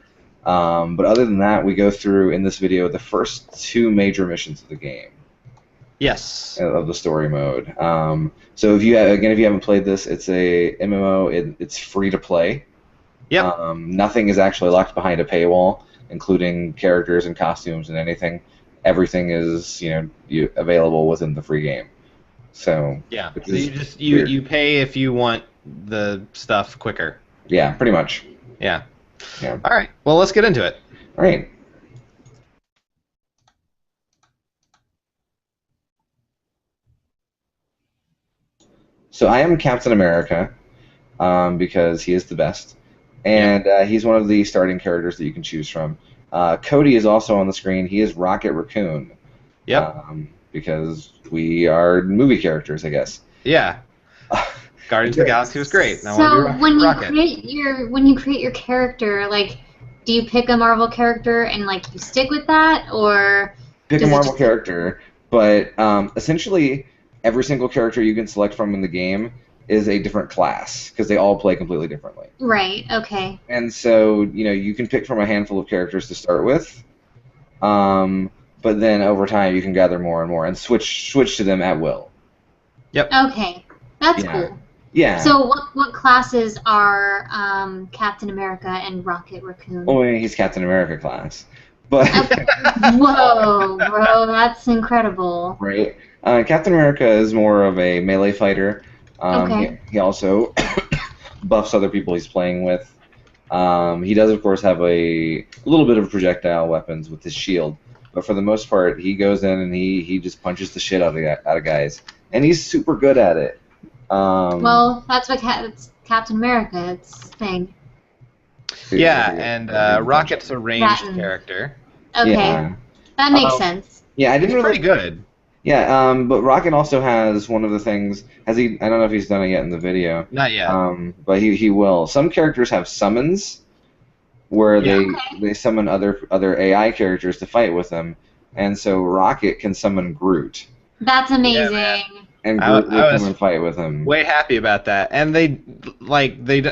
But other than that, we go through in this video the first 2 major missions of the game. Yes. Of the story mode. So if you haven't played this, it's a MMO. It's free to play. Yep. Nothing is actually locked behind a paywall, including characters and costumes and anything. Everything is available within the free game. So yeah, so you pay if you want the stuff quicker. Yeah, pretty much. Yeah. Yeah. All right. Well, let's get into it. All right. So I am Captain America because he is the best, and he's one of the starting characters that you can choose from. Cody is also on the screen. He is Rocket Raccoon. Yep. Because we are movie characters, I guess. Yeah. Guardians of the Galaxy was great. Now so when you create your character, like, do you pick a Marvel character and like you stick with that, or pick a Marvel character? But essentially, every single character you can select from in the game is a different class because they all play completely differently. Right. Okay. And so you can pick from a handful of characters to start with, but then over time you can gather more and more and switch to them at will. Yep. Okay, that's cool. Yeah. So what classes are Captain America and Rocket Raccoon? Oh, he's Captain America class. But whoa, bro, that's incredible. Right. Captain America is more of a melee fighter. Okay. He also buffs other people he's playing with. He does, of course, have a little bit of projectile weapons with his shield, but for the most part, he goes in and he just punches the shit out of guys, and he's super good at it. Well, that's what it's Captain America. It's his thing. Yeah, and Rocket's a ranged character. Okay, that makes sense. Yeah, I didn't really. Pretty good. Yeah, but Rocket also has one of the things. Has he? I don't know if he's done it yet in the video. Not yet. But he will. Some characters have summons, where they summon other AI characters to fight with them, and so Rocket can summon Groot. That's amazing. Yeah, and Groot will come and fight with him. Way happy about that, and they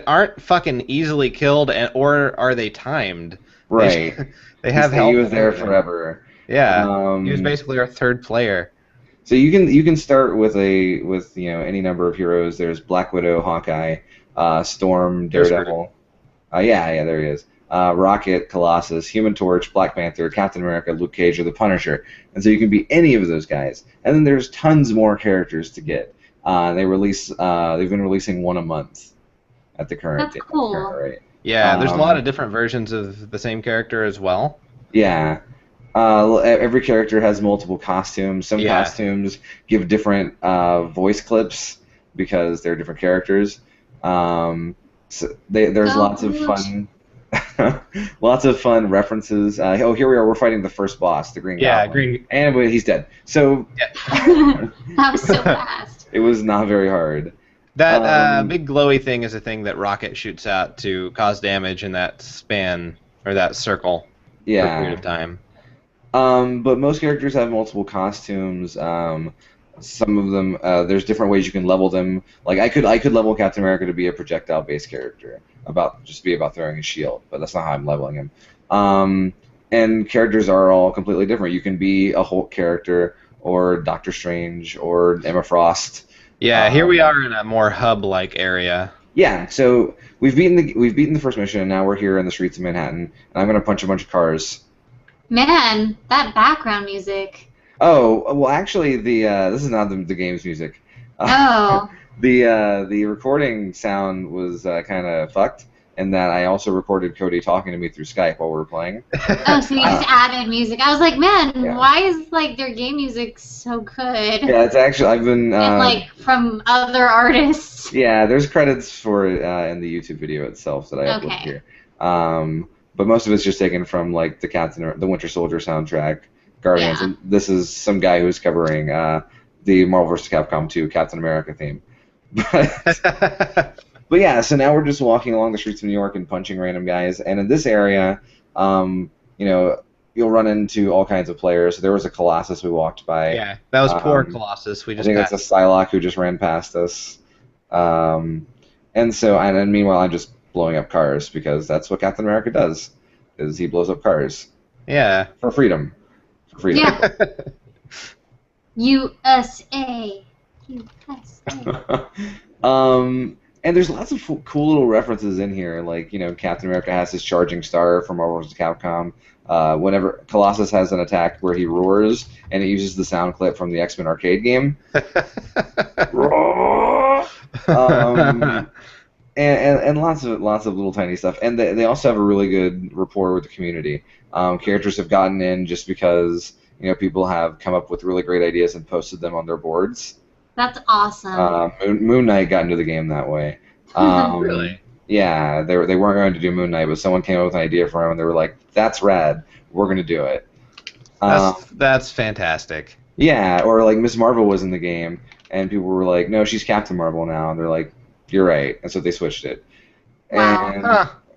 aren't fucking easily killed, or are they timed? Right. They have help. He was there forever. Yeah. He was basically our third player. So you can start with any number of heroes. There's Black Widow, Hawkeye, Storm, Daredevil. There he is. Rocket, Colossus, Human Torch, Black Panther, Captain America, Luke Cage, or the Punisher. And so you can be any of those guys. And then there's tons more characters to get. They've been releasing one a month at the current That's cool. rate. Yeah, there's a lot of different versions of the same character as well. Yeah. Every character has multiple costumes. Some costumes give different voice clips because they're different characters. So there's lots of fun, lots of fun references. Here we are. We're fighting the first boss, the Green Goblin. And he's dead. So that was so fast. It was not very hard. That big glowy thing is a thing that Rocket shoots out to cause damage in that span or that circle for a period of time. But most characters have multiple costumes. Some of them, there's different ways you can level them. Like I could level Captain America to be a projectile-based character. about throwing his shield, but that's not how I'm leveling him. And characters are all completely different. You can be a Hulk character, or Doctor Strange, or Emma Frost. Yeah, here we are in a more hub-like area. Yeah, so we've beaten the first mission, and now we're here in the streets of Manhattan, and I'm gonna punch a bunch of cars. Man, that background music. Oh, well, actually, this is not the game's music. Oh. The recording sound was kind of fucked, in that I also recorded Cody talking to me through Skype while we were playing. Oh, so you just added music. I was like, man, why is like their game music so good? Yeah, it's actually I've been and like from other artists. Yeah, there's credits for it in the YouTube video itself that I uploaded here. But most of it's just taken from like the Winter Soldier soundtrack, Guardians, and this is some guy who's covering the Marvel vs. Capcom 2 Captain America theme. But yeah, so now we're just walking along the streets of New York and punching random guys, and in this area, you know, you'll run into all kinds of players. So there was a Colossus we walked by. Yeah, that was poor Colossus. I think that's a Psylocke who just ran past us. And meanwhile, I'm just blowing up cars because that's what Captain America does, is he blows up cars. Yeah. For freedom. Yeah. USA. USA. And there's lots of cool little references in here, like, you know, Captain America has his charging star from Marvel vs. Capcom. Whenever Colossus has an attack where he roars, and it uses the sound clip from the X-Men arcade game. And lots of little tiny stuff. And they also have a really good rapport with the community. Characters have gotten in just because, you know, people have come up with really great ideas and posted them on their boards. That's awesome. Moon Knight got into the game that way. Really? Yeah, they weren't going to do Moon Knight, but someone came up with an idea for him, and they were like, "That's rad. We're going to do it." That's fantastic. Yeah, or like Miss Marvel was in the game, and people were like, "No, she's Captain Marvel now," and they're like, "You're right," and so they switched it. Wow. And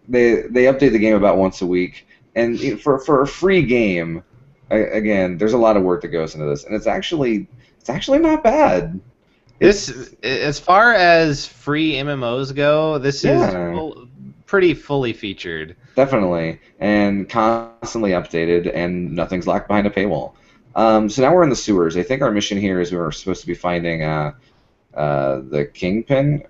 they update the game about once a week, and for a free game, again, there's a lot of work that goes into this, and it's actually not bad. This, as far as free MMOs go, this is pretty fully featured. Definitely, and constantly updated, and nothing's locked behind a paywall. So now we're in the sewers. I think our mission here is we're supposed to be finding the Kingpin.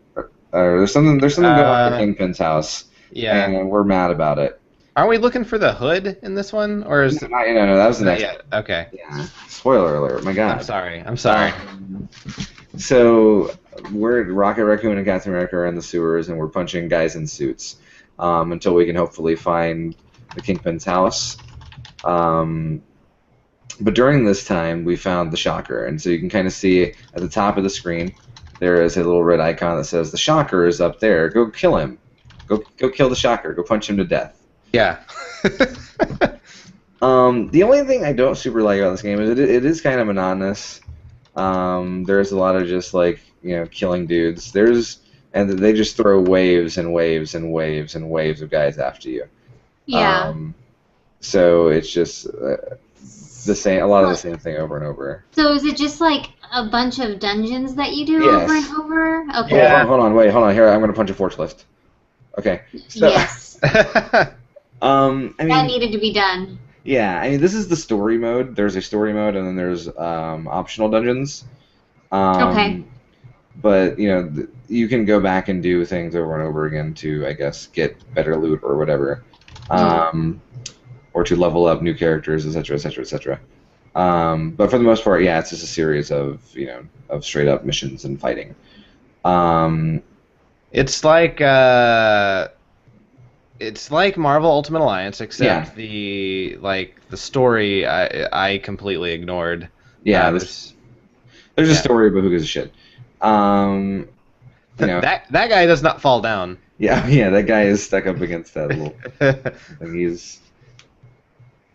There's something going on at the Kingpin's house. Yeah, and we're mad about it. Aren't we looking for the hood in this one, or is no, that was the next one. Okay. Yeah. Spoiler alert! My God. I'm sorry. So we're Rocket Raccoon and Captain America are in the sewers, and we're punching guys in suits until we can hopefully find the Kingpin's house. But during this time, we found the Shocker, and so you can kind of see at the top of the screen there is a little red icon that says the Shocker is up there. Go kill him. Go kill the Shocker. Go punch him to death. Yeah. The only thing I don't super like about this game is it is kind of monotonous. There's a lot of just like, you know, killing dudes. And they just throw waves and waves and waves and waves of guys after you. Yeah. So it's just the same, a lot of the same thing over and over. So is it just like a bunch of dungeons that you do over and over? Okay. Yeah. Hold on, here, I'm gonna punch a forklift. Okay. So, yes. I mean, that needed to be done. Yeah, I mean, this is the story mode. There's a story mode, and then there's optional dungeons. Okay. But, you know, you can go back and do things over and over again to, I guess, get better loot or whatever. Or to level up new characters, etc., etc., etc. But for the most part, yeah, it's just a series of, you know, of straight up missions and fighting. It's like Marvel Ultimate Alliance, except the story I completely ignored. Yeah, there's a story, but who gives a shit? You know, that guy does not fall down. Yeah, that guy is stuck up against that little thing.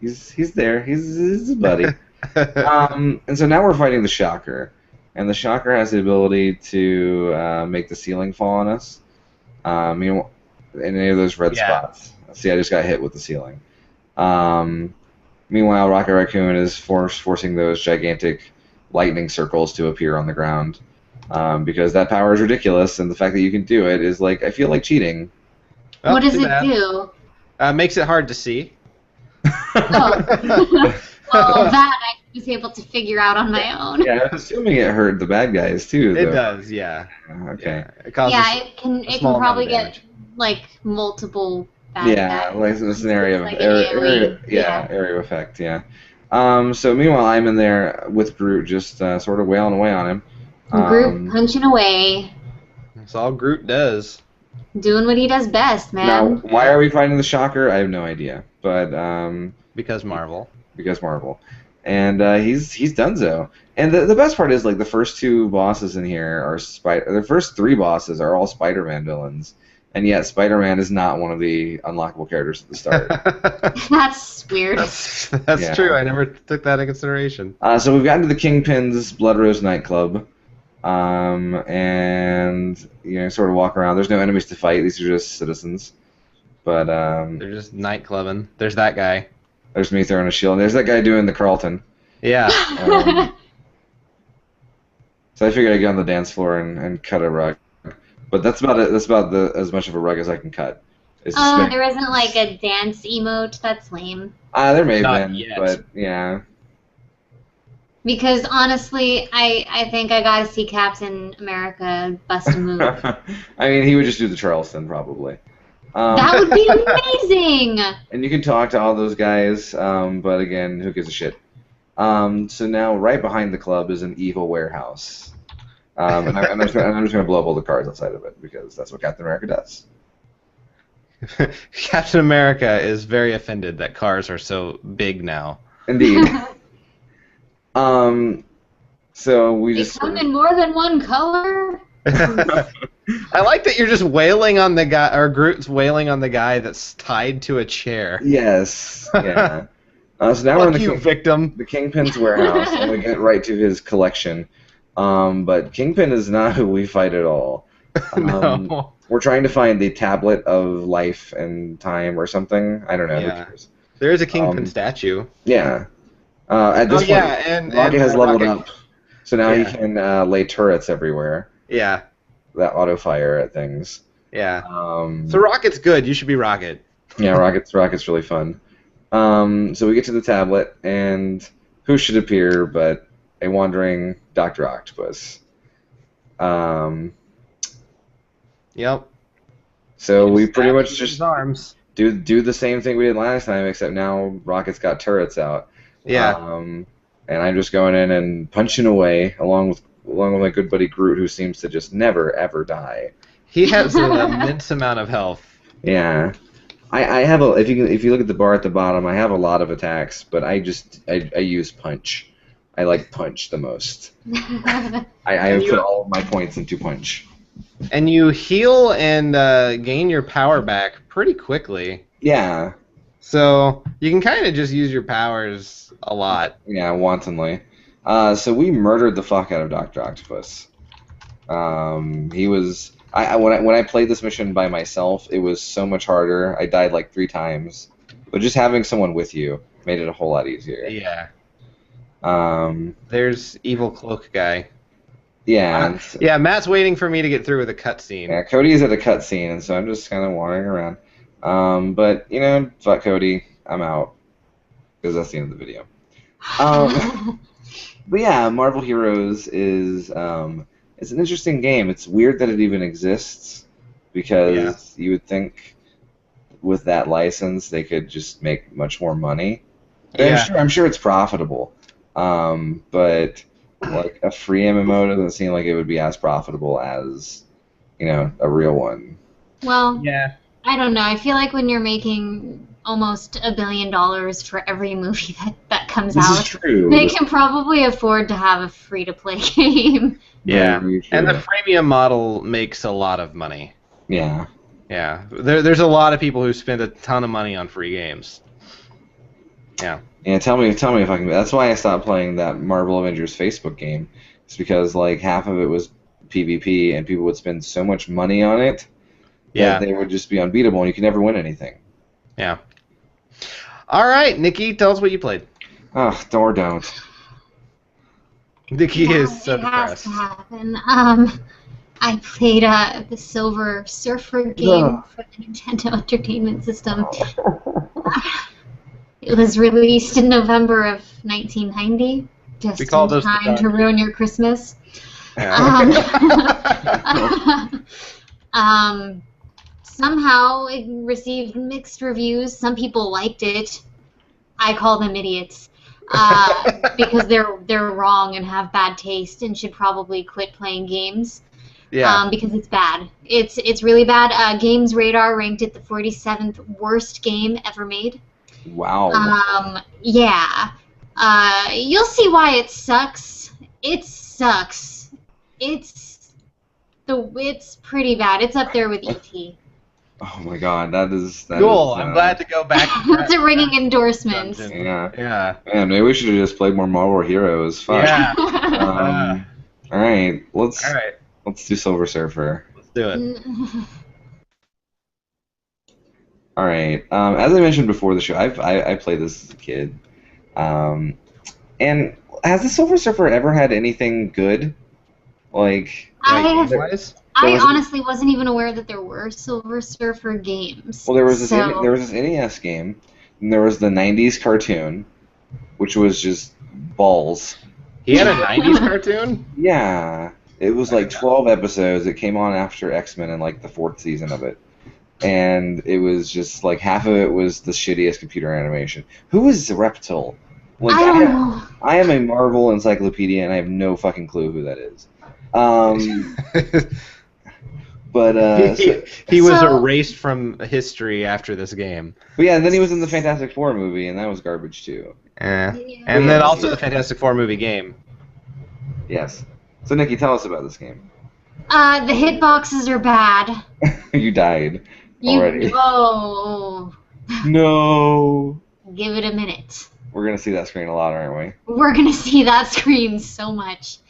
He's there. He's a buddy. And so now we're fighting the Shocker, and the Shocker has the ability to make the ceiling fall on us. You know, in any of those red spots. See, I just got hit with the ceiling. Meanwhile, Rocket Raccoon is forcing those gigantic lightning circles to appear on the ground. Because that power is ridiculous, and the fact that you can do it is like, I feel like cheating. Oh, What does too it bad. do? Makes it hard to see. Oh. Well, that I was able to figure out on my own. Yeah, I'm assuming it hurt the bad guys too, It though. does, yeah. Okay. Yeah, it causes Yeah, it a can small amount probably of get damage. like multiple bad Yeah, guys. like in the scenario It's of like an AoE. area effect, yeah. So meanwhile, I'm in there with Groot, just sort of wailing away on him. Groot punching away, That's all Groot does. doing what he does best, Now, man. why are we fighting the Shocker? I have no idea, but Because Marvel. because Marvel, and he's donezo. And the best part is, like, the first two bosses in here are the first three bosses are all Spider-Man villains, and yet Spider-Man is not one of the unlockable characters at the start. That's weird. That's Yeah. true. I never took that into consideration. So we've gotten to the Kingpin's Blood Rose nightclub, and sort of walk around. There's no enemies to fight; these are just citizens. But They're just night clubbing. There's that guy. there's me throwing a shield. And there's that guy doing the Carlton. Yeah. So I figured I'd get on the dance floor and cut a rug. But that's about it. That's about as much of a rug as I can cut. It's just There isn't like a dance emote. That's lame. there may Not have been, yet. but yeah. Because honestly, I think I gotta see Captain America bust a move. I mean, he would just do the Charleston probably. That would be amazing. And you can talk to all those guys, but again, who gives a shit? So now, right behind the club is an evil warehouse, and I'm just going to blow up all the cars outside of it because that's what Captain America does. Captain America is very offended that cars are so big now. Indeed. So we They just. come in more than one color. I like that you're just wailing on the guy, or Groot's wailing on the guy that's tied to a chair. Yes. Yeah. So now we're in Fuck you, victim. the Kingpin's warehouse, and we get right to his collection. But Kingpin is not who we fight at all. No. We're trying to find the tablet of life and time or something. I don't know. Yeah. Who cares? There is a Kingpin statue. Yeah. At this point, and Rocket has leveled Rocket- up, so now he Yeah. can lay turrets everywhere Yeah, that auto fire at things. yeah. So Rocket's good. You should be Rocket. Yeah, Rocket's really fun. So we get to the tablet, and who should appear but a wandering Dr. Octopus. Yep. So we Stab pretty him much in just his arms. do the same thing we did last time, except now Rocket's got turrets out. Yeah. And I'm just going in and punching away along with my good buddy Groot, who seems to just never ever die. He has an immense amount of health. Yeah. I have a if you look at the bar at the bottom, I have a lot of attacks, but I use punch. I like punch the most. I put all of my points into punch. And you heal and gain your power back pretty quickly. Yeah. So you can kind of just use your powers a lot. Yeah, wantonly. So we murdered the fuck out of Dr. Octopus. He was when I played this mission by myself, it was so much harder. I died like 3 times. But just having someone with you made it a whole lot easier. Yeah. Um, There's evil cloak guy. yeah. Yeah, Matt's waiting for me to get through with a cutscene. Yeah, Cody is at a cutscene, and so I'm just kind of wandering around. But, fuck Cody. I'm out. Because that's the end of the video. But yeah, Marvel Heroes is it's an interesting game. It's weird that it even exists, because you would think with that license they could just make much more money. Yeah. I'm sure it's profitable. But like a free MMO doesn't seem like it would be as profitable as, a real one. Well, Yeah. I don't know. I feel like when you're making almost $1 billion for every movie that comes This is out, true. they can probably afford to have a free-to-play game. Yeah. Very true. And the freemium model makes a lot of money. Yeah. Yeah. There's a lot of people who spend a ton of money on free games. Yeah. Yeah, tell me if I can. That's why I stopped playing that Marvel Avengers Facebook game. It's because like half of it was PvP, and people would spend so much money on it Yeah. that they would just be unbeatable, and you could never win anything. Yeah. All right, Nikki, tell us what you played. Oh, don't. Nikki Yeah, is so it has depressed. to happen. I played the Silver Surfer game for the Nintendo Entertainment System. It was released in November of 1990, just We call in those the time to dark ruin your Christmas. Yeah. Somehow it received mixed reviews. Some people liked it. I call them idiots because they're wrong and have bad taste and should probably quit playing games. Yeah. Because it's bad. It's really bad. Games Radar ranked it the 47th worst game ever made. Wow. Yeah. You'll see why it sucks. It sucks. It's pretty bad. It's up there with E.T. Oh my God, that is Cool. I'm glad to go back. That's a ringing endorsement. Dungeon. Yeah. Yeah. Man, maybe we should have just played more Marvel Heroes. Fuck. Yeah. All right, let's All right. do Silver Surfer. Let's do it. All right. As I mentioned before the show, I played this as a kid. And has the Silver Surfer ever had anything good? Like, I honestly wasn't even aware that there were Silver Surfer games. Well, there was this NES game, and there was the '90s cartoon, which was just balls. He had a '90s cartoon. Yeah, it was like 12 episodes. It came on after X-Men in like the 4th season of it. And it was just like half of it was the shittiest computer animation. Who is Reptile? Like, I don't know. I am a Marvel encyclopedia, and I have no fucking clue who that is. But he was erased from history after this game. But yeah, and then he was in the Fantastic Four movie, and that was garbage too. Yeah. And then also the Fantastic Four movie game. Yes. So Nikki, tell us about this game. The hitboxes are bad. You died already. Oh. No. Give it a minute. We're gonna see that screen a lot, aren't we? We're gonna see that screen so much.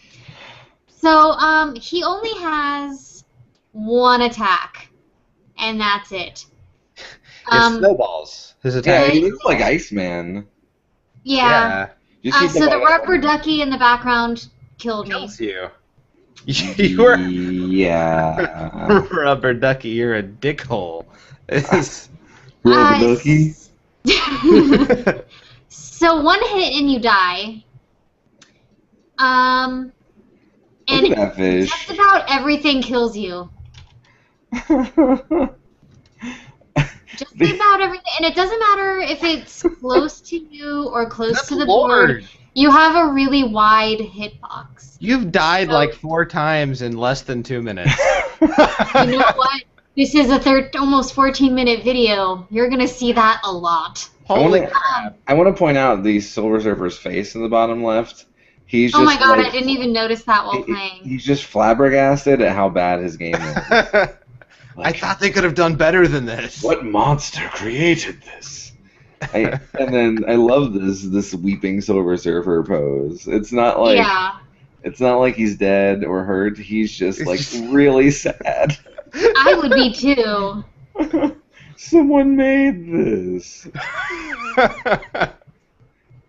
So, he only has one attack, and that's it. It's snowballs. His attack. Yeah, he looks like Iceman. Yeah. So the rubber ducky in the background killed me. Kills you. You were. Yeah. Rubber ducky, you're a dickhole. Rubber ducky. So one hit and you die. And Look at that fish. just about everything kills you. Just about everything, and it doesn't matter if it's close to you or close to the board. You have a really wide hitbox. You've died like 4 times in less than 2 minutes. You know what? This is a almost 14-minute video. You're gonna see that a lot. Holy crap! I want to point out the Silver Surfer's face in the bottom left. He's just oh my god! like, I didn't even notice that while playing. He's just flabbergasted at how bad his game is. I thought they could have done better than this. What monster created this? And then I love this weeping Silver Surfer pose. It's not like it's not like he's dead or hurt. He's just like really sad. I would be too. Someone made this.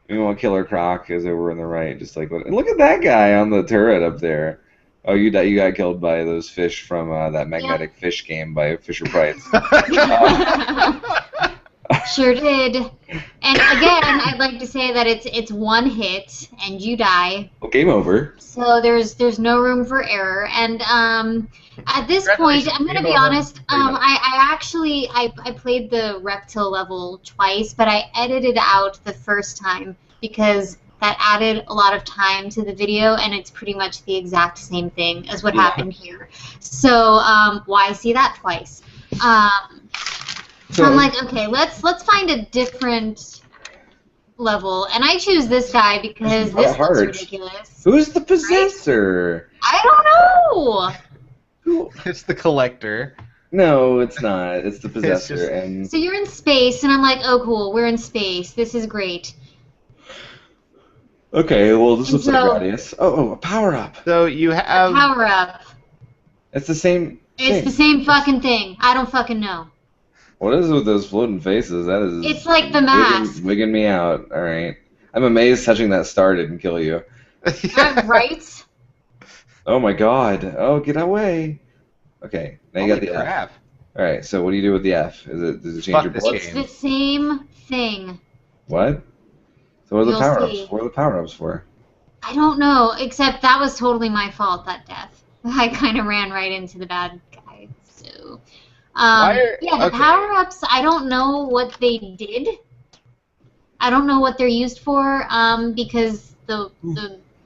Meanwhile, Killer Croc is over on the right, just like look at that guy on the turret up there. Oh, you got killed by those fish from that magnetic fish game by Fisher Price. Sure did. And again, I'd like to say that it's one hit and you die. Well, game over. So there's no room for error. And at this point, I'm gonna be honest. I played the Reptile level twice, but I edited out the first time because that added a lot of time to the video, and it's pretty much the exact same thing as what happened here. So why see that twice? So I'm like, okay, let's find a different level, and I choose this guy because this looks ridiculous. Who's the possessor? I don't know. It's the collector. No, it's not. It's the possessor. And so you're in space, and I'm like, oh, cool, we're in space. This is great. Okay, well, this looks like Gradius. Oh, a power-up. So you have... A power-up. It's the same It's the same fucking thing. I don't fucking know. What is it with those floating faces? That is... It's like the mask. Wigging me out. All right. I'm amazed touching that star didn't kill you. Right? Oh my god. Oh, get away. Okay, now you got Holy the F. crap. All right, so what do you do with the F? Does it change Fuck your this bullets? It's game. the same thing. What? So what are the You'll power-ups? see. What are the power-ups for? I don't know, except that was totally my fault, that death. I kind of ran right into the bad guy, so... yeah, the Okay. power-ups, I don't know what they did. I don't know what they're used for, because the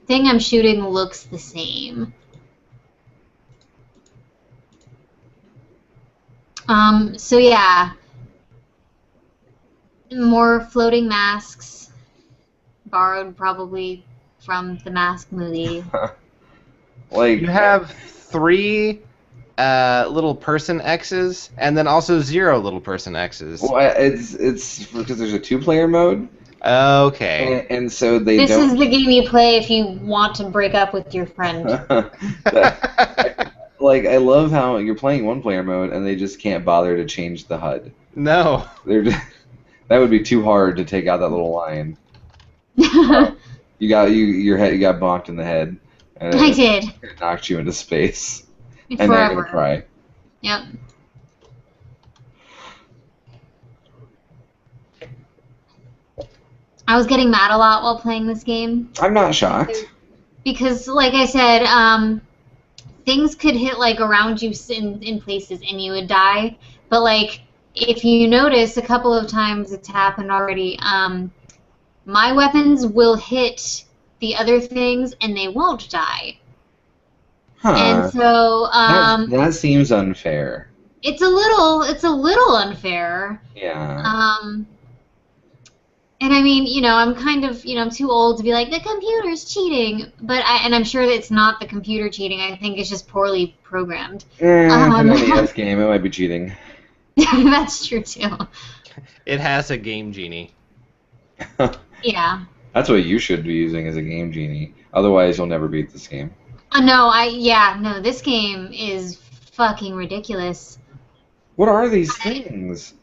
thing I'm shooting looks the same. So yeah. More floating masks, borrowed probably from the Mask movie. Like, You have 3 little person X's, and then also 0 little person X's. well, it's because there's a 2-player mode, Okay. and so they This don't. is the game you play if you want to break up with your friend. Like, I love how you're playing 1-player mode and they just can't bother to change the HUD. No. They're just, that would be too hard to take out that little line. You got you got bonked in the head, and I did. it knocked you into space, and now you're gonna Forever. cry. Yep. I was getting mad a lot while playing this game. I'm not shocked. Because, like I said, things could hit like around you in places and you would die. But like, if you notice, a couple of times it's happened already. My weapons will hit the other things and they won't die. Huh. And so that seems unfair. it's a little unfair. Yeah. And I mean, I'm kind of, I'm too old to be like, the computer's cheating. But I'm sure that it's not the computer cheating. I think it's just poorly programmed. In the NES game, it might be cheating. That's true, too. It has a game genie. Yeah. That's what you should be using as a game genie. Otherwise, you'll never beat this game. No, this game is fucking ridiculous. What are these things?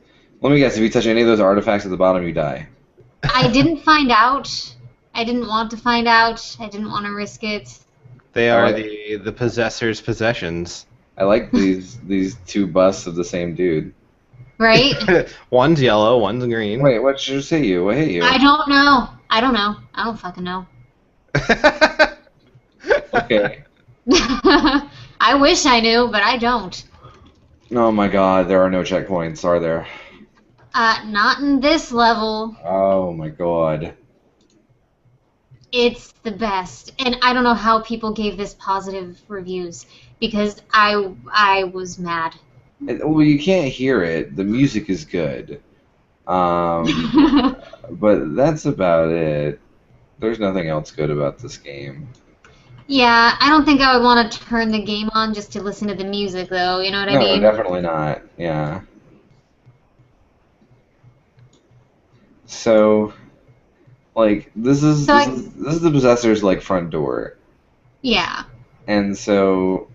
Let me guess, if you touch any of those artifacts at the bottom, you die. I didn't find out. I didn't want to find out. I didn't want to risk it. They are the possessor's possessions. I like these 2 busts of the same dude. Right? One's yellow, one's green. Wait, what just hit you? What hit you? I don't know. I don't fucking know. Okay. I wish I knew, but I don't. Oh my god, there are no checkpoints, are there? Not in this level. Oh my god. It's the best. And I don't know how people gave this positive reviews, because I was mad. Well, you can't hear it. The music is good. But that's about it. There's nothing else good about this game. Yeah, I don't think I would want to turn the game on just to listen to the music, though. You know what I mean? No, definitely not. Yeah. So, like, this is the possessor's like front door. Yeah. And so,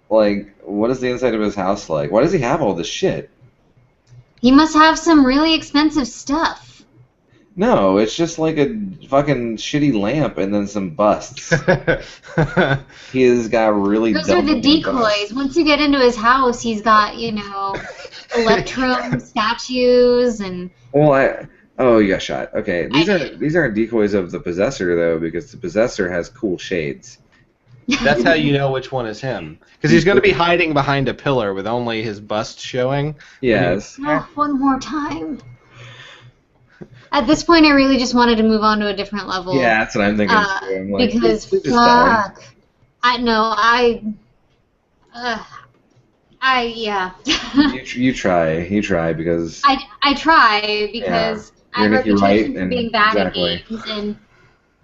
like, what is the inside of his house like? Why does he have all this shit? He must have some really expensive stuff. No, it's just like a fucking shitty lamp and then some busts. He has got really Those are the dumb busts. decoys. Once you get into his house, he's got, Electrum statues and... Well, oh, you got shot. Okay, these aren't decoys of the possessor though, because the possessor has cool shades. That's how you know which one is him. Because he's going to be hiding behind a pillar with only his bust showing. Yes. Oh, one more time. At this point, I really just wanted to move on to a different level. Yeah, that's what I'm thinking too. I'm like, Because, please just die. fuck. Yeah. You try because I try because I have a you're right, reputation for and being bad exactly. at games, and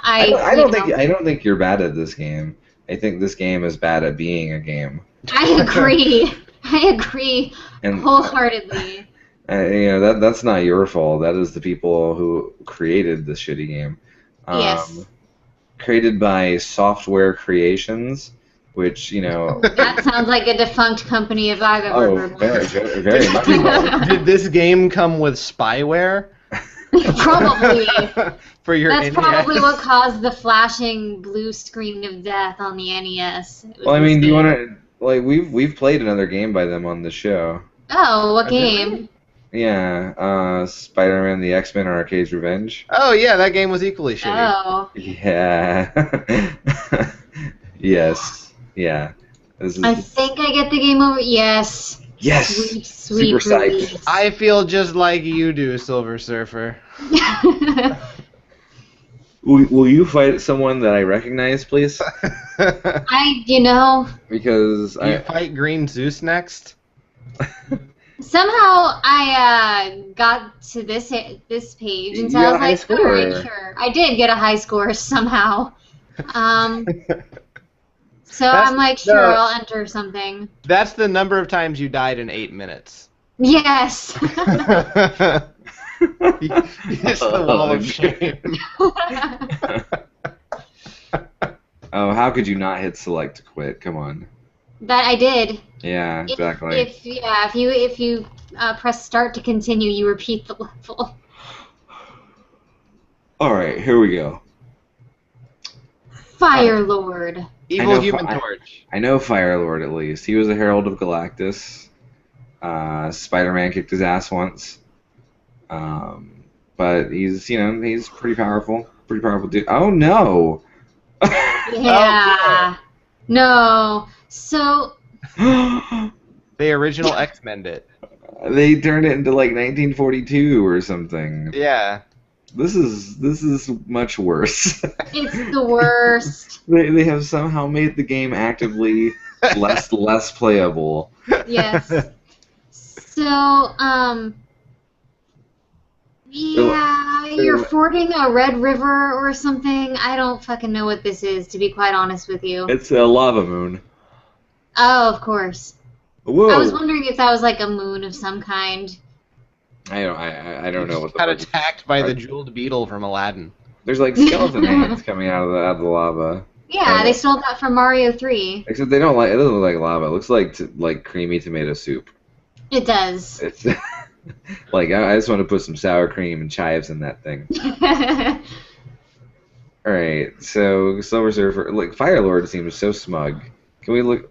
I don't think you're bad at this game. I think this game is bad at being a game. I agree. I agree And wholeheartedly. that's not your fault. That is the people who created this shitty game. Yes. Created by Software Creations, which That sounds like a defunct company if I've ever heard one. very much so. Did this game come with spyware? Probably. For your That's NES. probably what caused the flashing blue screen of death on the NES. It was Well, I mean, this do you game. want to like we've played another game by them on the show. Oh, what Oh, did we? game? Yeah, Spider-Man: The X-Men Arcade's Revenge. Oh yeah, that game was equally shitty. Oh. Yeah. Yes. Yeah. This I is think I get the game over. Yes. yes. Sweet, sweet Super psyched. release. I feel just like you do, Silver Surfer. Will you fight someone that I recognize, please? Because You fight Green Zeus next? Somehow I got to this page, and so You I got was a high like, all right, score. sure. I did get a high score somehow. So That's- I'm like, sure, no. I'll enter something. That's the number of times you died in 8 minutes. Yes. It's the wall of shame. Oh, how could you not hit select to quit? Come on. That I did. Yeah, exactly. If you press start to continue, you repeat the level. All right, here we go. Fire Lord. Evil know Human fi- Torch. I know Firelord at least. He was a Herald of Galactus. Spider-Man kicked his ass once. But he's pretty powerful. Pretty powerful dude. Oh no! Yeah. No. So They original X-Men it. They turned it into like 1942 or something. Yeah. This is much worse. it's the worst. They have somehow made the game actively less playable. Yes. So, yeah, you're fording a red river or something. I don't fucking know what this is, to be quite honest with you. It's a lava moon. Oh, of course. Whoa! I was wondering if that was like a moon of some kind. I don't know what the Got fuck. attacked by the jeweled beetle from Aladdin. There's like skeleton hands coming out of the lava. Yeah, they stole that from Mario 3. Except they don't like. It doesn't look like lava. It looks like creamy tomato soup. It does. It's like I just want to put some sour cream and chives in that thing. All right, so Silver Surfer, like Firelord seems so smug. Can we look?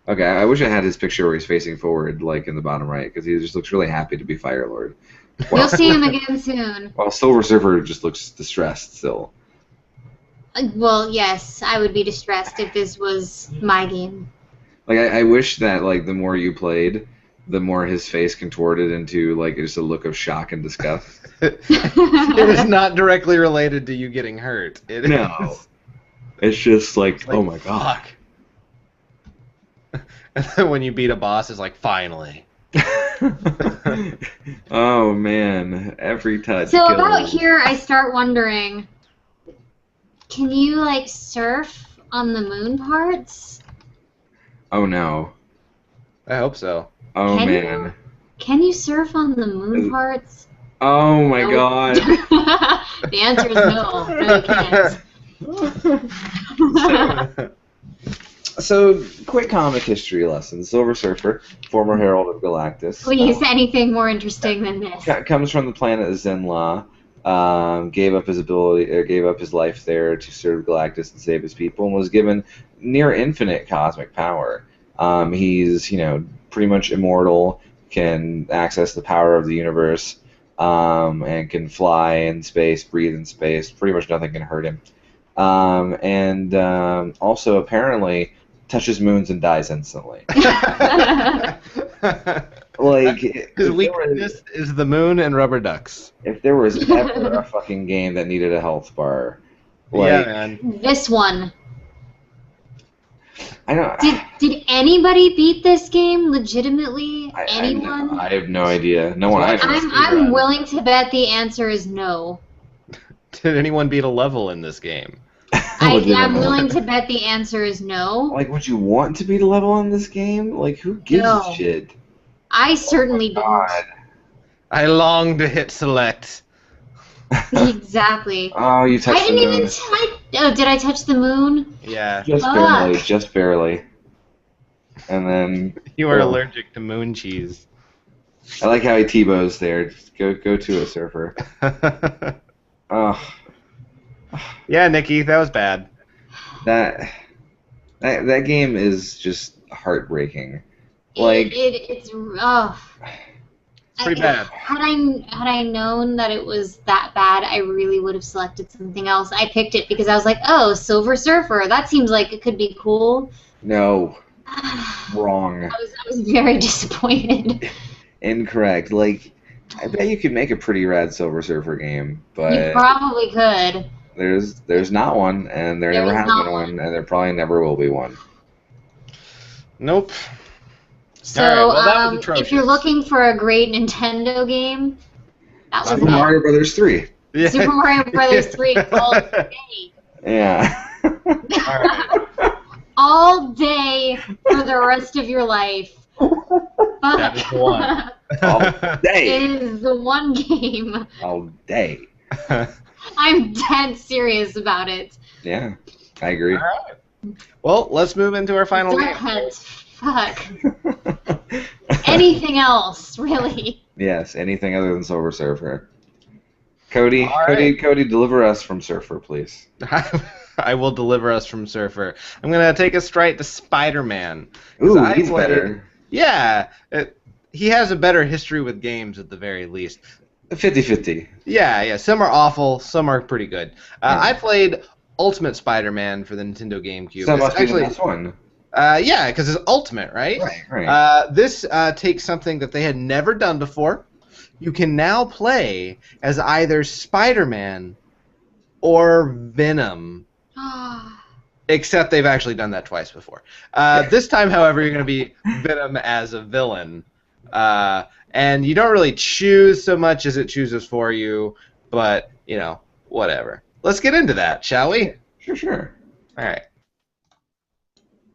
Okay, I wish I had his picture where he's facing forward, like in the bottom right, because he just looks really happy to be Firelord. You'll see him again soon. While Silver Surfer just looks distressed still. Well, yes, I would be distressed if this was my game. Like I wish that like the more you played, the more his face contorted into like just a look of shock and disgust. It is not directly related to you getting hurt. It No. is It's just like, like, oh my god. fuck. And then when you beat a boss, it's like, finally. Oh man, every touch. So kills. about here, I start wondering, can you like surf on the moon parts? Oh no. I hope so. Oh Can man. you? Can you surf on the moon Is- parts? Oh my Nope. god. The answer is no. No, you can't. So, quick comic history lesson. Silver Surfer, former Herald of Galactus. Please, anything more interesting than this. Comes from the planet Zenla. Gave up his life there to serve Galactus and save his people, and was given near infinite cosmic power. He's pretty much immortal, can access the power of the universe, and can fly in space, breathe in space. Pretty much nothing can hurt him. And also apparently touches moons and dies instantly. Like, His weakness is the moon and rubber ducks. if there was ever a fucking game that needed a health bar, like, Yeah, man. This one. I don't. Did anybody beat this game legitimately? Anyone? I have no idea. No one. I've I'm willing to bet the answer is no. Did anyone beat a level in this game? I'm willing to bet the answer is no. Like, would you want to beat a level in this game? Like, who gives No. a shit? I certainly God. I long to hit select. didn't. Exactly. Oh, you touched I didn't the moon. even touch. Oh, did I touch the moon? Yeah. Just Fuck. barely. Just barely. And then. You are Oh. allergic to moon cheese. I like how he T-bows there. Just go to it, Surfer. Oh, Yeah, Nikki, that was bad. that game is just heartbreaking. It's It's pretty bad. Had I known that it was that bad, I really would have selected something else. I picked it because I was like, oh, Silver Surfer. That seems like it could be cool. No, wrong. I was very disappointed. Incorrect. Like, I bet you could make a pretty rad Silver Surfer game, You but probably could. there's not one, and there never was has not been one, and there probably never will be one. Nope. So, All right, well, that was atrocious. if you're looking for a great Nintendo game, that was Super it. Mario Brothers 3. Yeah. Super Mario Brothers 3 all day. Yeah. All right. All day for the rest of your life. That is the one. All It day. is the one game. All day. I'm dead serious about it. Yeah, I agree. All right. Well, let's move into our final game. Duckheads. Fuck. Anything else, really? Yes, anything other than Silver Surfer. Cody, All right. Cody, deliver us from Surfer, please. I will deliver us from Surfer. I'm gonna take us straight to Spider-Man. 'Cause Ooh, I he's played- better. Yeah, he has a better history with games at the very least. 50-50. Yeah. Some are awful, some are pretty good. Yeah. I played Ultimate Spider-Man for the Nintendo GameCube. So that It's must be the best one. yeah, because it's Ultimate, right? Right. This takes something that they had never done before. You can now play as either Spider-Man or Venom. Except they've actually done that twice before. This time, however, you're going to be Venom as a villain. And you don't really choose so much as it chooses for you, but, you know, whatever. Let's get into that, shall we? Sure. All right.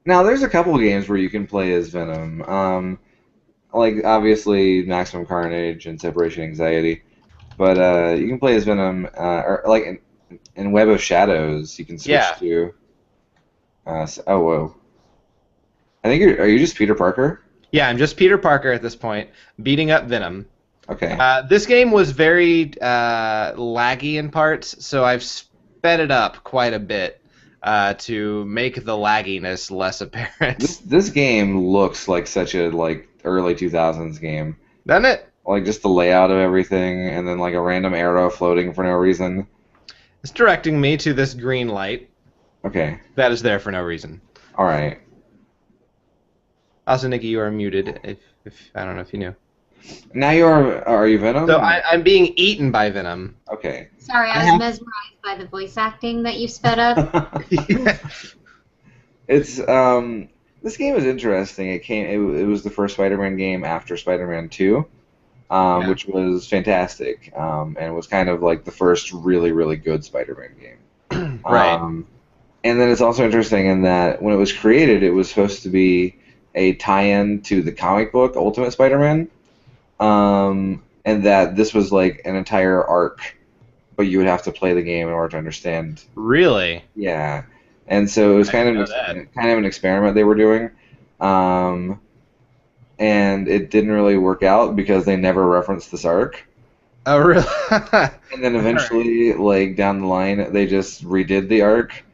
Now, there's a couple of games where you can play as Venom. Like, obviously, Maximum Carnage and Separation Anxiety. But you can play as Venom, or like in Web of Shadows, you can switch to... oh, whoa. I think are you just Peter Parker? Yeah, I'm just Peter Parker at this point, beating up Venom. Okay. This game was very laggy in parts, so I've sped it up quite a bit to make the lagginess less apparent. This game looks like such a early 2000s game. Doesn't it? Like just the layout of everything, and then like a random arrow floating for no reason. It's directing me to this green light. Okay. That is there for no reason. All right. Also, Nikki, you are muted. If I don't know if you knew. Now are you Venom? So I'm being eaten by Venom. Okay. Sorry, I was mesmerized by the voice acting that you sped up. It's this game is interesting. It was the first Spider-Man game after Spider-Man 2, which was fantastic, and was kind of like the first really, really good Spider-Man game. Right. And then it's also interesting in that when it was created, it was supposed to be a tie-in to the comic book Ultimate Spider-Man, and that this was like an entire arc, but you would have to play the game in order to understand. Really? Yeah. And so it was kind of an experiment they were doing, and it didn't really work out because they never referenced this arc. Oh, really? And then eventually, like down the line, they just redid the arc,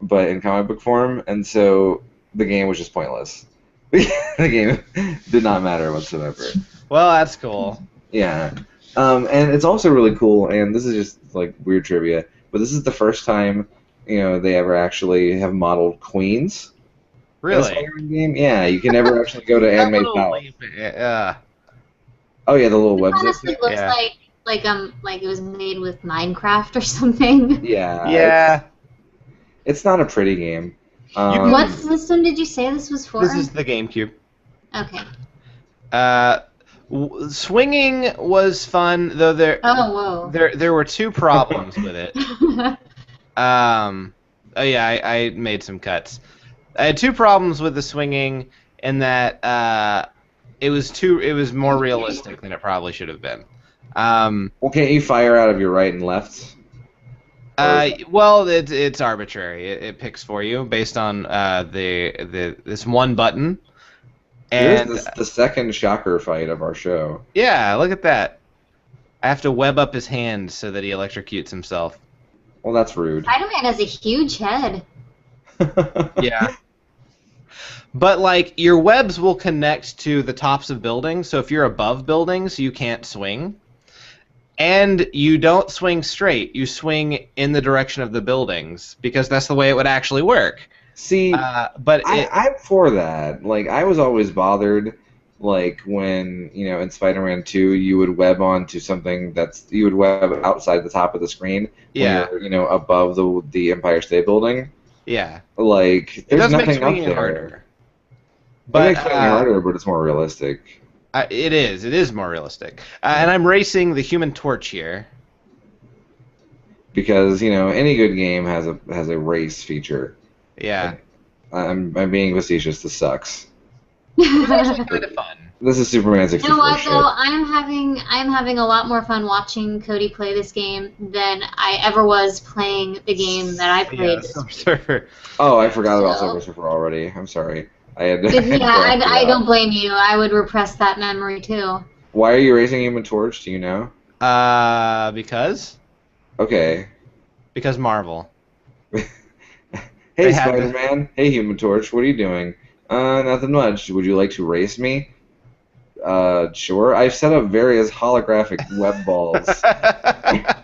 but in comic book form, and so the game was just pointless. The game did not matter whatsoever. Well, that's cool. Yeah, and it's also really cool, and this is just like weird trivia, but this is the first time they ever actually have modeled queens. Really? Game? Yeah, you can never actually go to Anime Palace. Yeah. Oh yeah, the little It webs. honestly looks like it was made with Minecraft or something. Yeah. Yeah. It's not a pretty game. What system did you say this was for? This is the GameCube. Okay. Swinging was fun, though. Oh, whoa. There were two problems with it. Oh yeah, I made some cuts. I had two problems with the swinging, in that it was more realistic than it probably should have been. Well, can't you fire out of your right and left? Well, it's arbitrary. It picks for you based on this one button, Here's And the second shocker fight of our show. yeah, look at that. I have to web up his hand so that he electrocutes himself. Well, that's rude. Spider-Man has a huge head. Yeah. But, like, your webs will connect to the tops of buildings, so if you're above buildings, you can't swing. And you don't swing straight. You swing in the direction of the buildings, because that's the way it would actually work. See, I'm for that. Like, I was always bothered, like, when, in Spider-Man 2, you would web onto something you would web outside the top of the screen Yeah. when you're, above the Empire State Building. Yeah. Like, It there's does make nothing up swinging there. harder. It makes swinging harder, but it's more realistic. It is more realistic. And I'm racing the Human Torch here. Because, any good game has a race feature. Yeah. I'm being facetious. This sucks. It's actually kind of fun. This is Superman 64 You know what shit. though? I'm having a lot more fun watching Cody play this game than I ever was playing the game that I played. Silver Surfer. Oh, I forgot about So- Silver Surfer already. I'm sorry. I don't blame you. I would repress that memory too. Why are you racing Human Torch? Do you know? Because Okay. Marvel. Hey, They had to- Spider-Man. Hey, Human Torch. What are you doing? Nothing much. Would you like to race me? Sure. I've set up various holographic web balls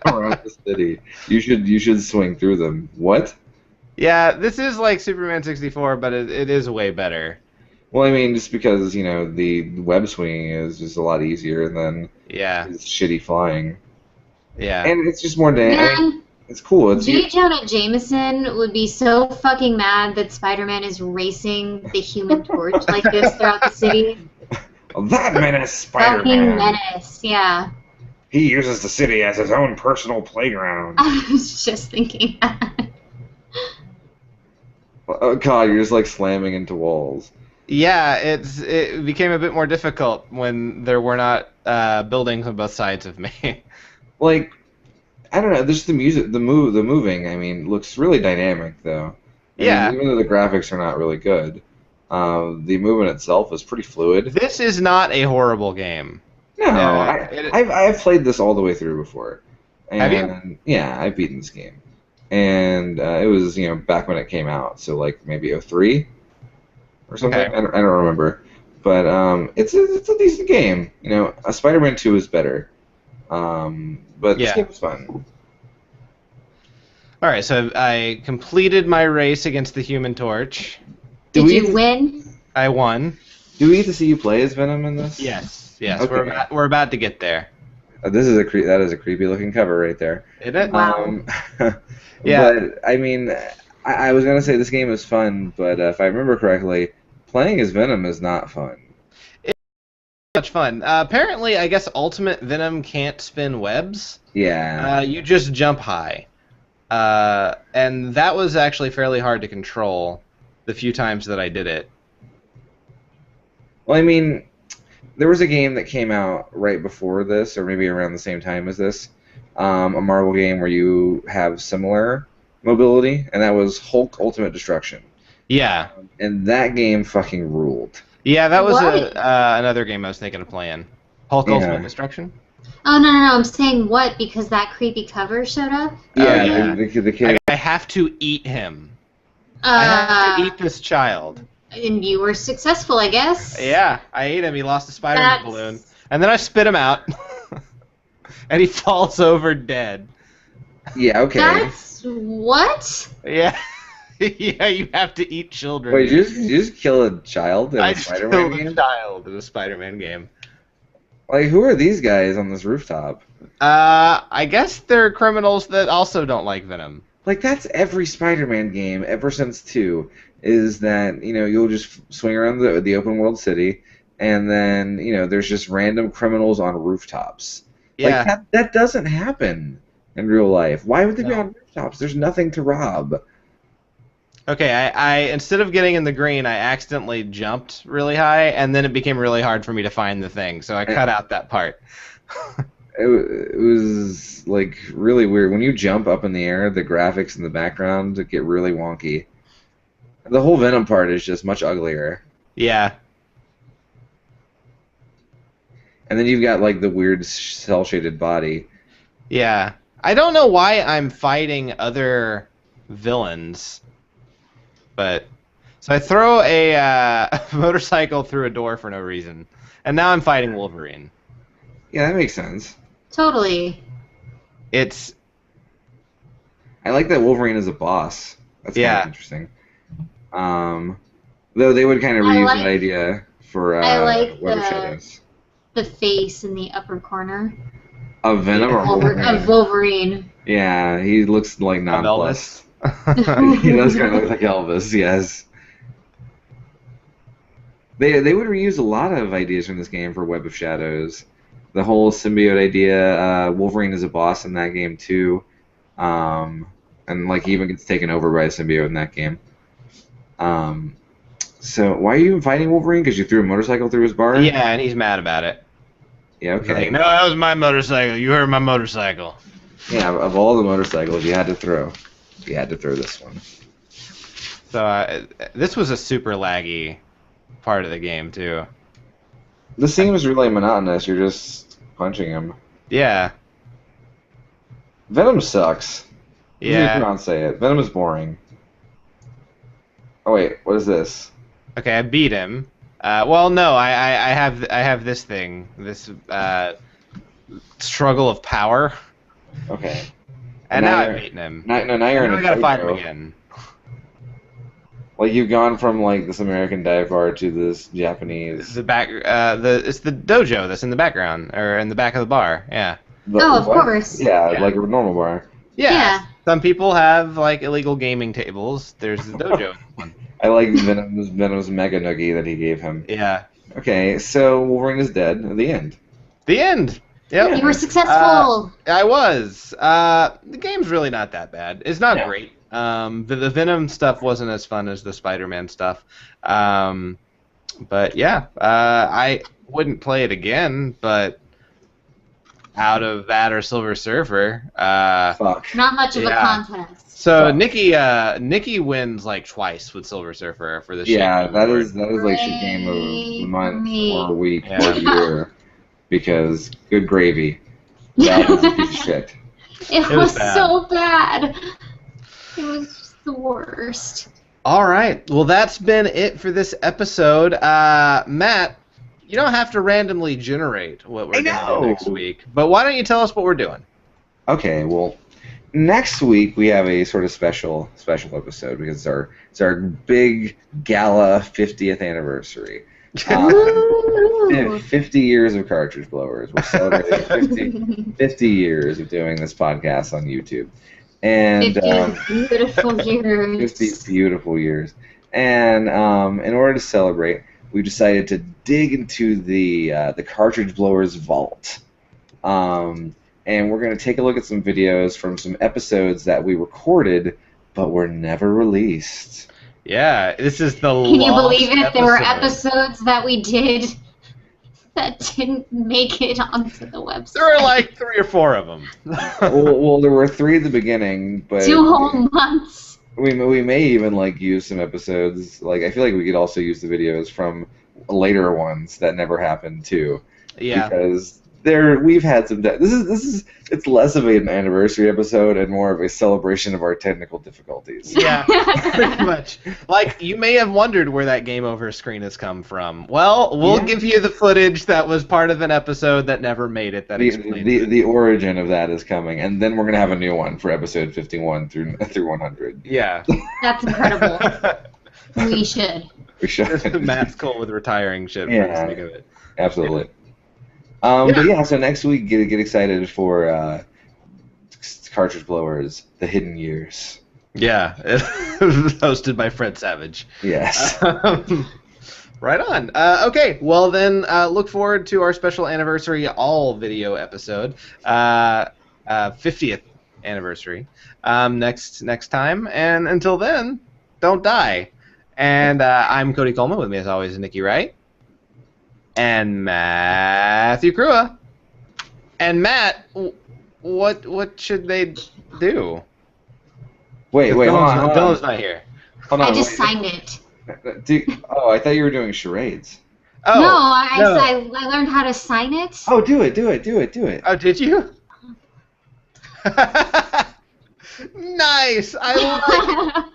around the city. You should swing through them. What? Yeah, this is like Superman 64, but it is way better. Well, I mean, just because, the web swinging is just a lot easier than Yeah. this shitty flying. Yeah. And it's just more Man, it's cool. It's J. Jonah Jameson would be so fucking mad that Spider-Man is racing the Human Torch like this throughout the city. that menace Fucking Spider-Man. menace, yeah. He uses the city as his own personal playground. I was just thinking that. Oh, God, you're just like slamming into walls. Yeah, it became a bit more difficult when there were not buildings on both sides of me. Like, I don't know. There's the music, the moving. I mean, looks really dynamic though. I Yeah. mean, even though the graphics are not really good, the movement itself is pretty fluid. This is not a horrible game. No, I've played this all the way through before. And, Have you? Yeah, I've beaten this game. And it was, back when it came out, so like maybe 03 or something. Okay. I don't remember. But it's a decent game. Spider-Man 2 is better. But this Yeah. game was fun. All right, so I completed my race against the Human Torch. Do Did we you get- win? I won. Do we get to see you play as Venom in this? Yes. Yes. Okay. We're about to get there. This is that is a creepy looking cover right there. Isn't it? Wow. Yeah. But I mean, I was gonna say this game is fun, but if I remember correctly, playing as Venom is not fun. Much fun. Apparently, I guess Ultimate Venom can't spin webs. Yeah. You just jump high. And that was actually fairly hard to control the few times that I did it. Well, I mean, there was a game that came out right before this, or maybe around the same time as this, a Marvel game where you have similar mobility, and that was Hulk Ultimate Destruction. Yeah. And that game fucking ruled. Yeah, that was What? another game I was thinking of playing. Hulk Yeah. Ultimate Destruction? Oh, no, I'm saying what? Because that creepy cover showed up? Yeah, yeah. the kid. I have to eat him. I have to eat this child. And you were successful, I guess. Yeah, I ate him. He lost a Spider-Man That's- balloon. And then I spit him out. And he falls over dead. Yeah, okay. That's what? Yeah. Yeah, you have to eat children. Wait, did you just kill a child in I a just Spider-Man killed a game? child in a Spider-Man game. Like, who are these guys on this rooftop? I guess they're criminals that also don't like Venom. Like, that's every Spider-Man game ever since 2, is that, you'll just swing around the open world city, and then, there's just random criminals on rooftops. Yeah. Like, that doesn't happen in real life. Why would they be No. on rooftops? There's nothing to rob. Okay, I instead of getting in the green, I accidentally jumped really high, and then it became really hard for me to find the thing, so I cut out that part. It was, like, really weird. When you jump up in the air, the graphics in the background get really wonky. The whole Venom part is just much uglier. Yeah. And then you've got like the weird cell-shaded body. Yeah. I don't know why I'm fighting other villains, but so I throw a motorcycle through a door for no reason, and now I'm fighting Wolverine. Yeah, that makes sense. Totally. It's I like that Wolverine is a boss. That's kind Yeah. of interesting. Though they would kind of I reuse like- that idea for I like Web of the- Shadows. The face in the upper corner Of Venom or Wolverine? of Wolverine. Yeah, he looks like of nonplussed. Elvis. He does kind of look like Elvis, yes. They would reuse a lot of ideas from this game for Web of Shadows. The whole symbiote idea. Wolverine is a boss in that game too, and like he even gets taken over by a symbiote in that game. So why are you even fighting Wolverine? Because you threw a motorcycle through his bar? Yeah, and he's mad about it. Yeah. He's Okay. like, no, that was my motorcycle. You heard my motorcycle. Yeah. Of all the motorcycles you had to throw this one. So this was a super laggy part of the game too. This seems really monotonous. You're just punching him. Yeah. Venom sucks. You Yeah. can't say it. Venom is boring. Oh wait, what is this? Okay, I beat him. Well, no, I have this thing, this struggle of power, Okay. and Now now you're- I've beaten him. Now you're in Now a I gotta fight him dojo. again. Like you've gone from like this American dive bar to this Japanese. It's the dojo that's in the background or in the back of the bar. Yeah. Oh, of what? course. Yeah, Yeah. like a normal bar. Yeah. Yeah. Some people have like illegal gaming tables. There's the dojo one. I like Venom's Mega Noogie that he gave him. Yeah. Okay, so Wolverine is dead. The end. The end. Yep. You were successful. I was. The game's really not that bad. It's not Yeah. great. The Venom stuff wasn't as fun as the Spider-Man stuff. But yeah, I wouldn't play it again. But out of that or Silver Surfer, Fuck. Not much of a yeah. contest. so Fuck. Nikki wins like twice with Silver Surfer for the Yeah, Shaky that Award. is like the game of the month Me. or a week Yeah. or a year. Because good gravy. That was a piece of shit. It was was bad. so bad. It was just the worst. All right. Well, that's been it for this episode. Matt, you don't have to randomly generate what we're I going to know. do next week, but why don't you tell us what we're doing? Okay, well, next week we have a sort of special episode because it's our big gala 50th anniversary. Ooh. 50 years of cartridge blowers. We're celebrating 50 years of doing this podcast on YouTube. And 50 beautiful years. 50 beautiful years. And in order to celebrate, we decided to dig into the cartridge blowers vault. And we're going to take a look at some videos from some episodes that we recorded but were never released. Yeah, this is the Can you lost believe it? There were episode. episodes that we did that didn't make it onto the website. There were like 3 or 4 of them. well, there were 3 at the beginning, but 2 whole months. we may even like use some episodes. Like I feel like we could also use the videos from later ones that never happened too. Yeah. Because we've had some. It's less of an anniversary episode and more of a celebration of our technical difficulties. Yeah, pretty much. Like, you may have wondered where that game over screen has come from. Well, we'll Yeah. give you the footage that was part of an episode that never made it that explains it. The origin of that is coming, and then we're gonna have a new one for episode 51 through 100. Yeah. That's incredible. We should. We should. Matt's cool with retiring shit for Yeah. the sake of it. Absolutely. But yeah, so next week, get excited for Cartridge Blowers, The Hidden Years. Yeah. Hosted by Fred Savage. Yes. Right on. Okay, well then, look forward to our special anniversary all video episode, 50th anniversary, next time. And until then, don't die. And I'm Cody Coleman. With me, as always, is Nikki Wright and Matthew Crua. And Matt, what should they do? Wait, hold on. Dylan's not here. Hold on, I just wait. signed it. I thought you were doing charades. No, Oh, no. I learned how to sign it. Oh, do it. Oh, did you? Nice. I like it.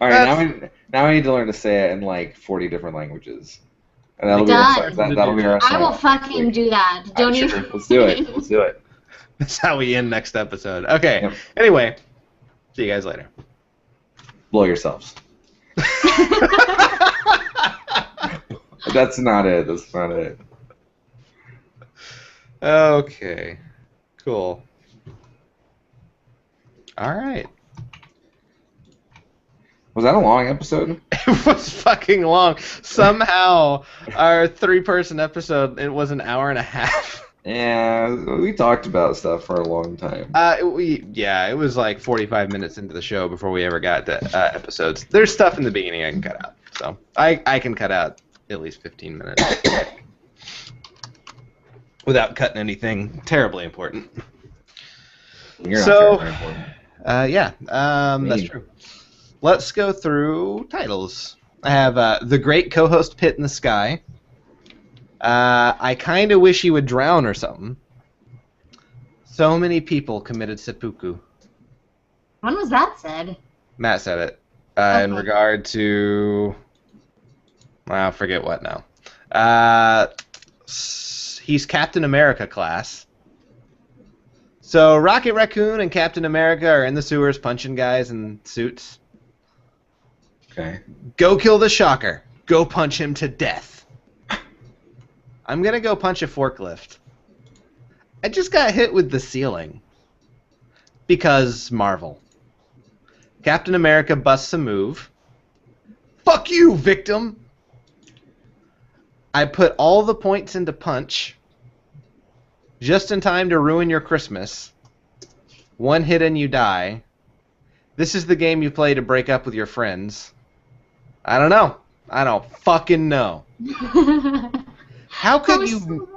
All right, That's now we need to learn to say it in like 40 different languages, and that'll be Done. that'll be our I will assignment next fucking week. do that. All Don't right, even. sure, let's do it. Let's do it. That's how we end next episode. Okay. Yep. Anyway, see you guys later. Blow yourselves. That's not it. That's not it. Okay. Cool. All right. Was that a long episode? It was fucking long. Somehow, our 3-person episode, it was an hour and a half. Yeah, we talked about stuff for a long time. It was like 45 minutes into the show before we ever got to episodes. There's stuff in the beginning I can cut out, so I can cut out at least 15 minutes without cutting anything terribly important. You're not So, very important. that's true. Let's go through titles. I have The Great Co-Host Pit in the Sky. I kind of wish he would drown or something. So many people committed seppuku. When was that said? Matt said it. Okay. In regard to... I forget what now. He's Captain America class. So Rocket Raccoon and Captain America are in the sewers punching guys in suits. Okay. Go kill the Shocker. Go punch him to death. I'm gonna go punch a forklift. I just got hit with the ceiling. Because Marvel. Captain America busts a move. Fuck you, victim! I put all the points into punch. Just in time to ruin your Christmas. One hit and you die. This is the game you play to break up with your friends. I don't know. I don't fucking know. How could you...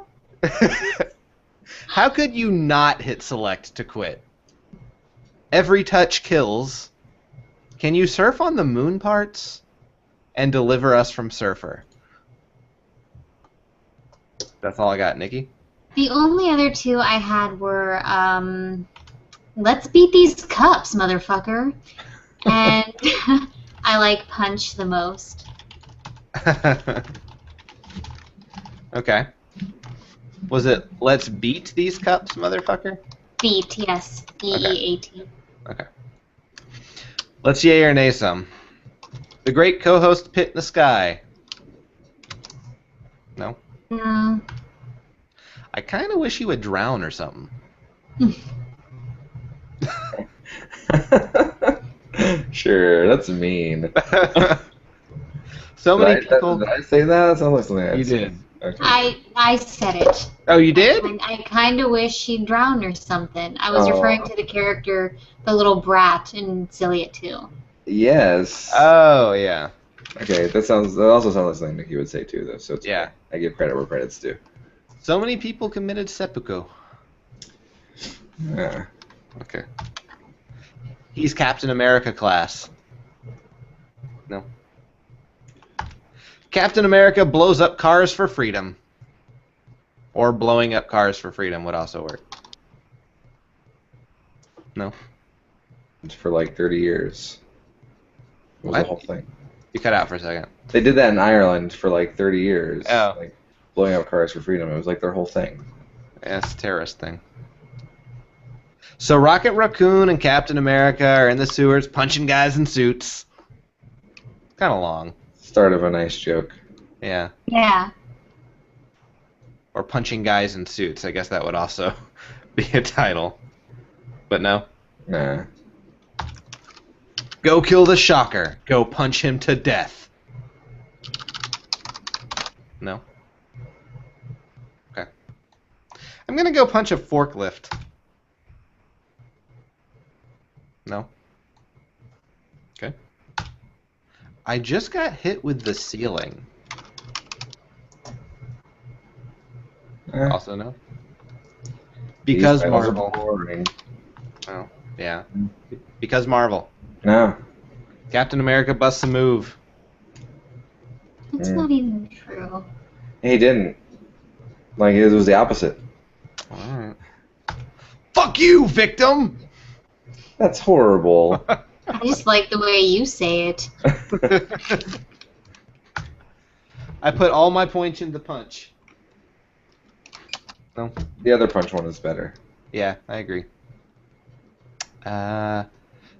How could you not hit select to quit? Every touch kills. Can you surf on the moon parts? And deliver us from Surfer. That's all I got, Nikki. The only other two I had were, let's beat these cups, motherfucker. And I like punch the most. Okay. Was it let's beat these cups, motherfucker? Beat, yes. B-E-A-T. Okay. Let's yay or nay some. The Great Co-Host Pit in the Sky. No? No. I kind of wish he would drown or something. Sure, that's mean. So many Did people... I say that? That sounds like something You I'd say. did. Okay. I said it. Oh, you did? I kind of wish she'd drown or something. I was Oh. referring to the character, the little brat in Zilliot 2. Yes. Oh, yeah. Okay, that also sounds like something Nikki would say too, though. So it's Yeah. okay. I give credit where credit's due. So many people committed seppuku. Yeah. Okay. He's Captain America class. No. Captain America blows up cars for freedom. Or blowing up cars for freedom would also work. No. It's for like 30 years. It was What? the whole thing. You cut out for a second. They did that in Ireland for like 30 years. Oh. Like blowing up cars for freedom. It was like their whole thing. Yeah, it's a terrorist thing. So Rocket Raccoon and Captain America are in the sewers punching guys in suits. Kind of long. Start of a nice joke. Yeah. Yeah. Or punching guys in suits. I guess that would also be a title. But no. Nah. Go kill the Shocker. Go punch him to death. No. Okay. I'm gonna go punch a forklift. No. Okay. I just got hit with the ceiling. Eh, Also no. these Because titles are Marvel. boring. Oh, yeah. Because Marvel. No. Captain America busts a move. That's Mm. not even true. He didn't. Like, it was the opposite. Alright. Fuck you, victim! That's horrible. I just like the way you say it. I put all my points into punch. No. The other punch one is better. Yeah, I agree.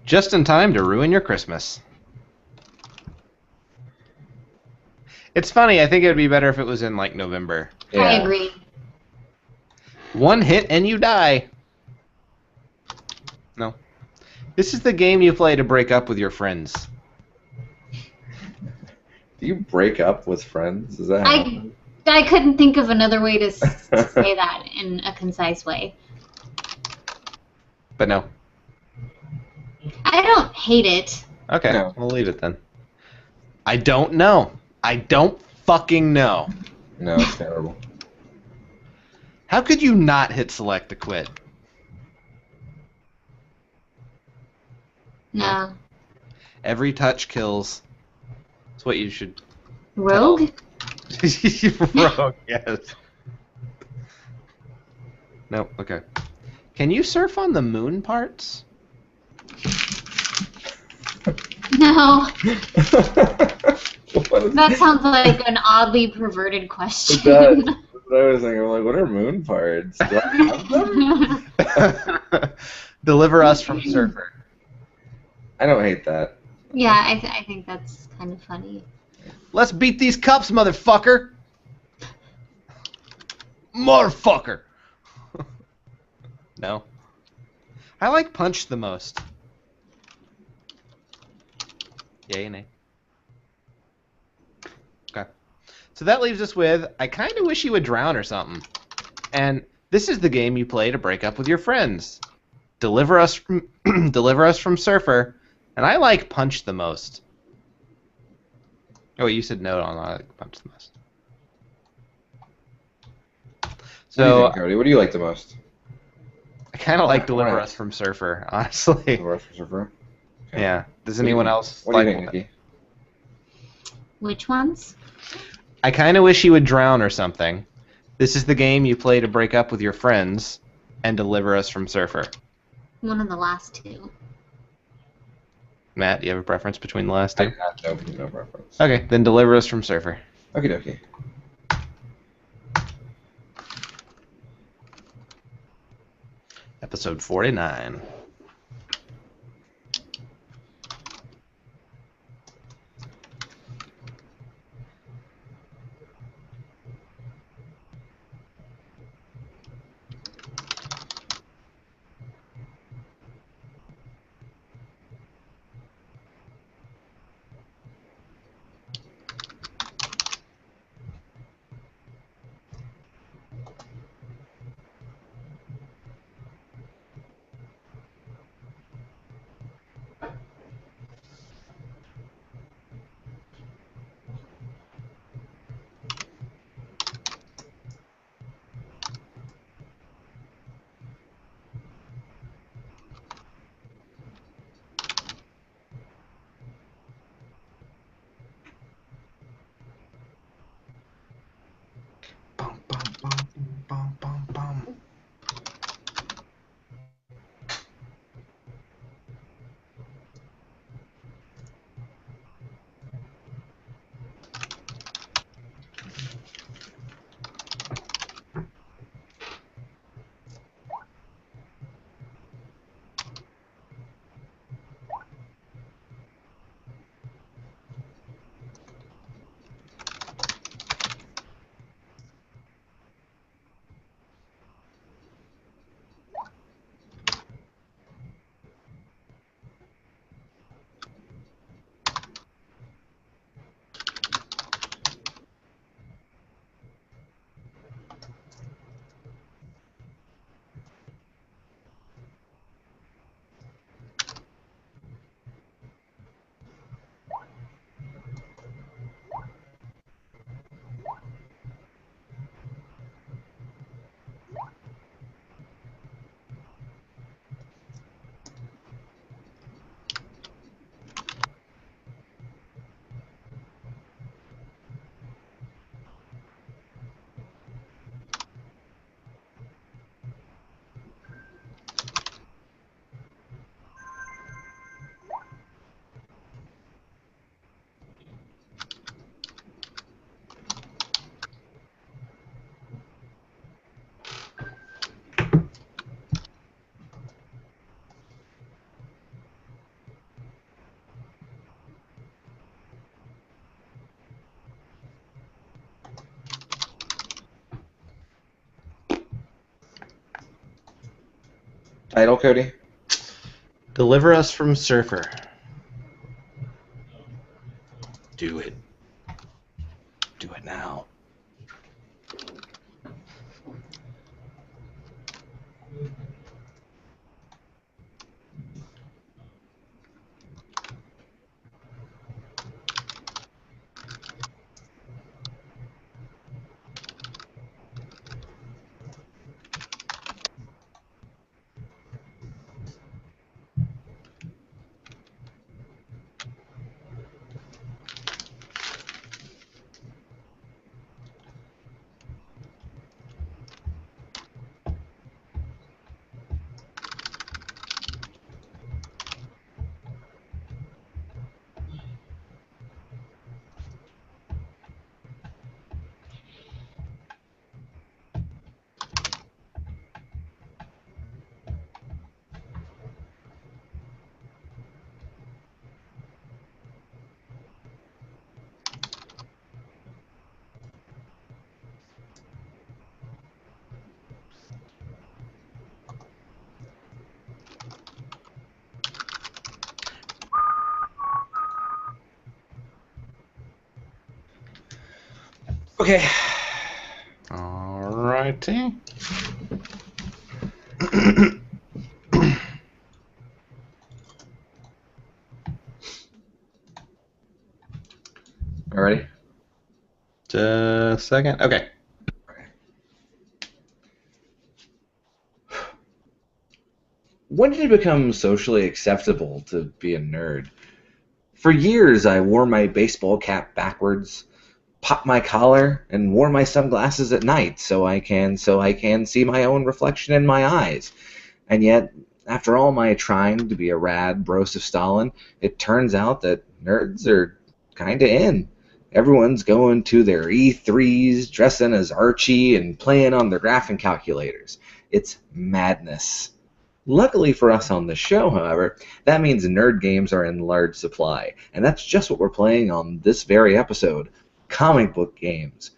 Just in time to ruin your Christmas. It's funny, I think it would be better if it was in, like, November. Yeah. I agree. One hit and you die. No. This is the game you play to break up with your friends. Do you break up with friends? Is that how? I couldn't think of another way to say that in a concise way. But no. I don't hate it. Okay, No. we'll leave it then. I don't know. I don't fucking know. No, it's terrible. How could you not hit select to quit? No. Every touch kills. That's what you should... Rogue? Rogue, yes. Nope, okay. Can you surf on the moon parts? No. What is That sounds like an oddly perverted question. It does. That's what I was thinking. I'm like, what are moon parts? Do I have them? Deliver us from Surfer. I don't hate that. Yeah, I think that's kind of funny. Let's beat these cups, motherfucker! Motherfucker! No. I like punch the most. Yay, nay. Okay. So that leaves us with, I kind of wish you would drown or something. And this is the game you play to break up with your friends. Deliver us from, deliver us from Surfer. And I like punch the most. Oh, you said no on I like punch the most. What do you So think, Cody? What do you like the most? I kind of like Alright, Deliver alright. Us from Surfer, honestly. Deliver Us from Surfer? Okay. Yeah. Does anyone else What do you like think, Nikki? Which ones? I kind of wish you would drown or something. This is the game you play to break up with your friends and deliver us from Surfer. One of the last two. Matt, do you have a preference between the last two? No preference. Okay, then deliver us from Surfer. Okie dokie. Episode 49. Bum, bum, bum, bum, bum, bum. Title, Cody? Deliver us from Surfer. Do it. Do it now. Okay. Alrighty. All ready? Just a second. Okay. When did it become socially acceptable to be a nerd? For years, I wore my baseball cap backwards, popped my collar, and wore my sunglasses at night so I can see my own reflection in my eyes. And yet, after all my trying to be a rad bros of Stalin, it turns out that nerds are kinda in. Everyone's going to their E3s, dressing as Archie, and playing on their graphing calculators. It's madness. Luckily for us on the show, however, that means nerd games are in large supply, and that's just what we're playing on this very episode, comic book games.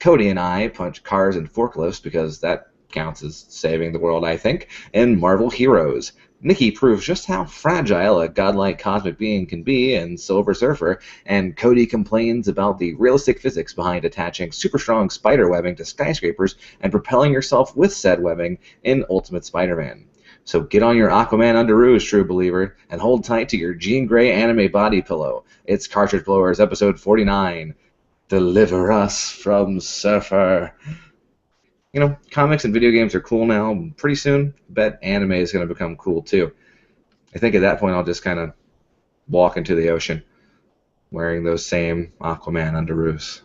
Cody and I punch cars and forklifts because that counts as saving the world, I think, in Marvel Heroes. Nikki proves just how fragile a godlike cosmic being can be in Silver Surfer, and Cody complains about the realistic physics behind attaching super strong spider webbing to skyscrapers and propelling yourself with said webbing in Ultimate Spider-Man. So get on your Aquaman underoos, true believer, and hold tight to your Jean Grey anime body pillow. It's Cartridge Blowers, episode 49. Deliver us from Surfer. You know, comics and video games are cool now. Pretty soon, I bet anime is going to become cool too. I think at that point I'll just kind of walk into the ocean wearing those same Aquaman underoos.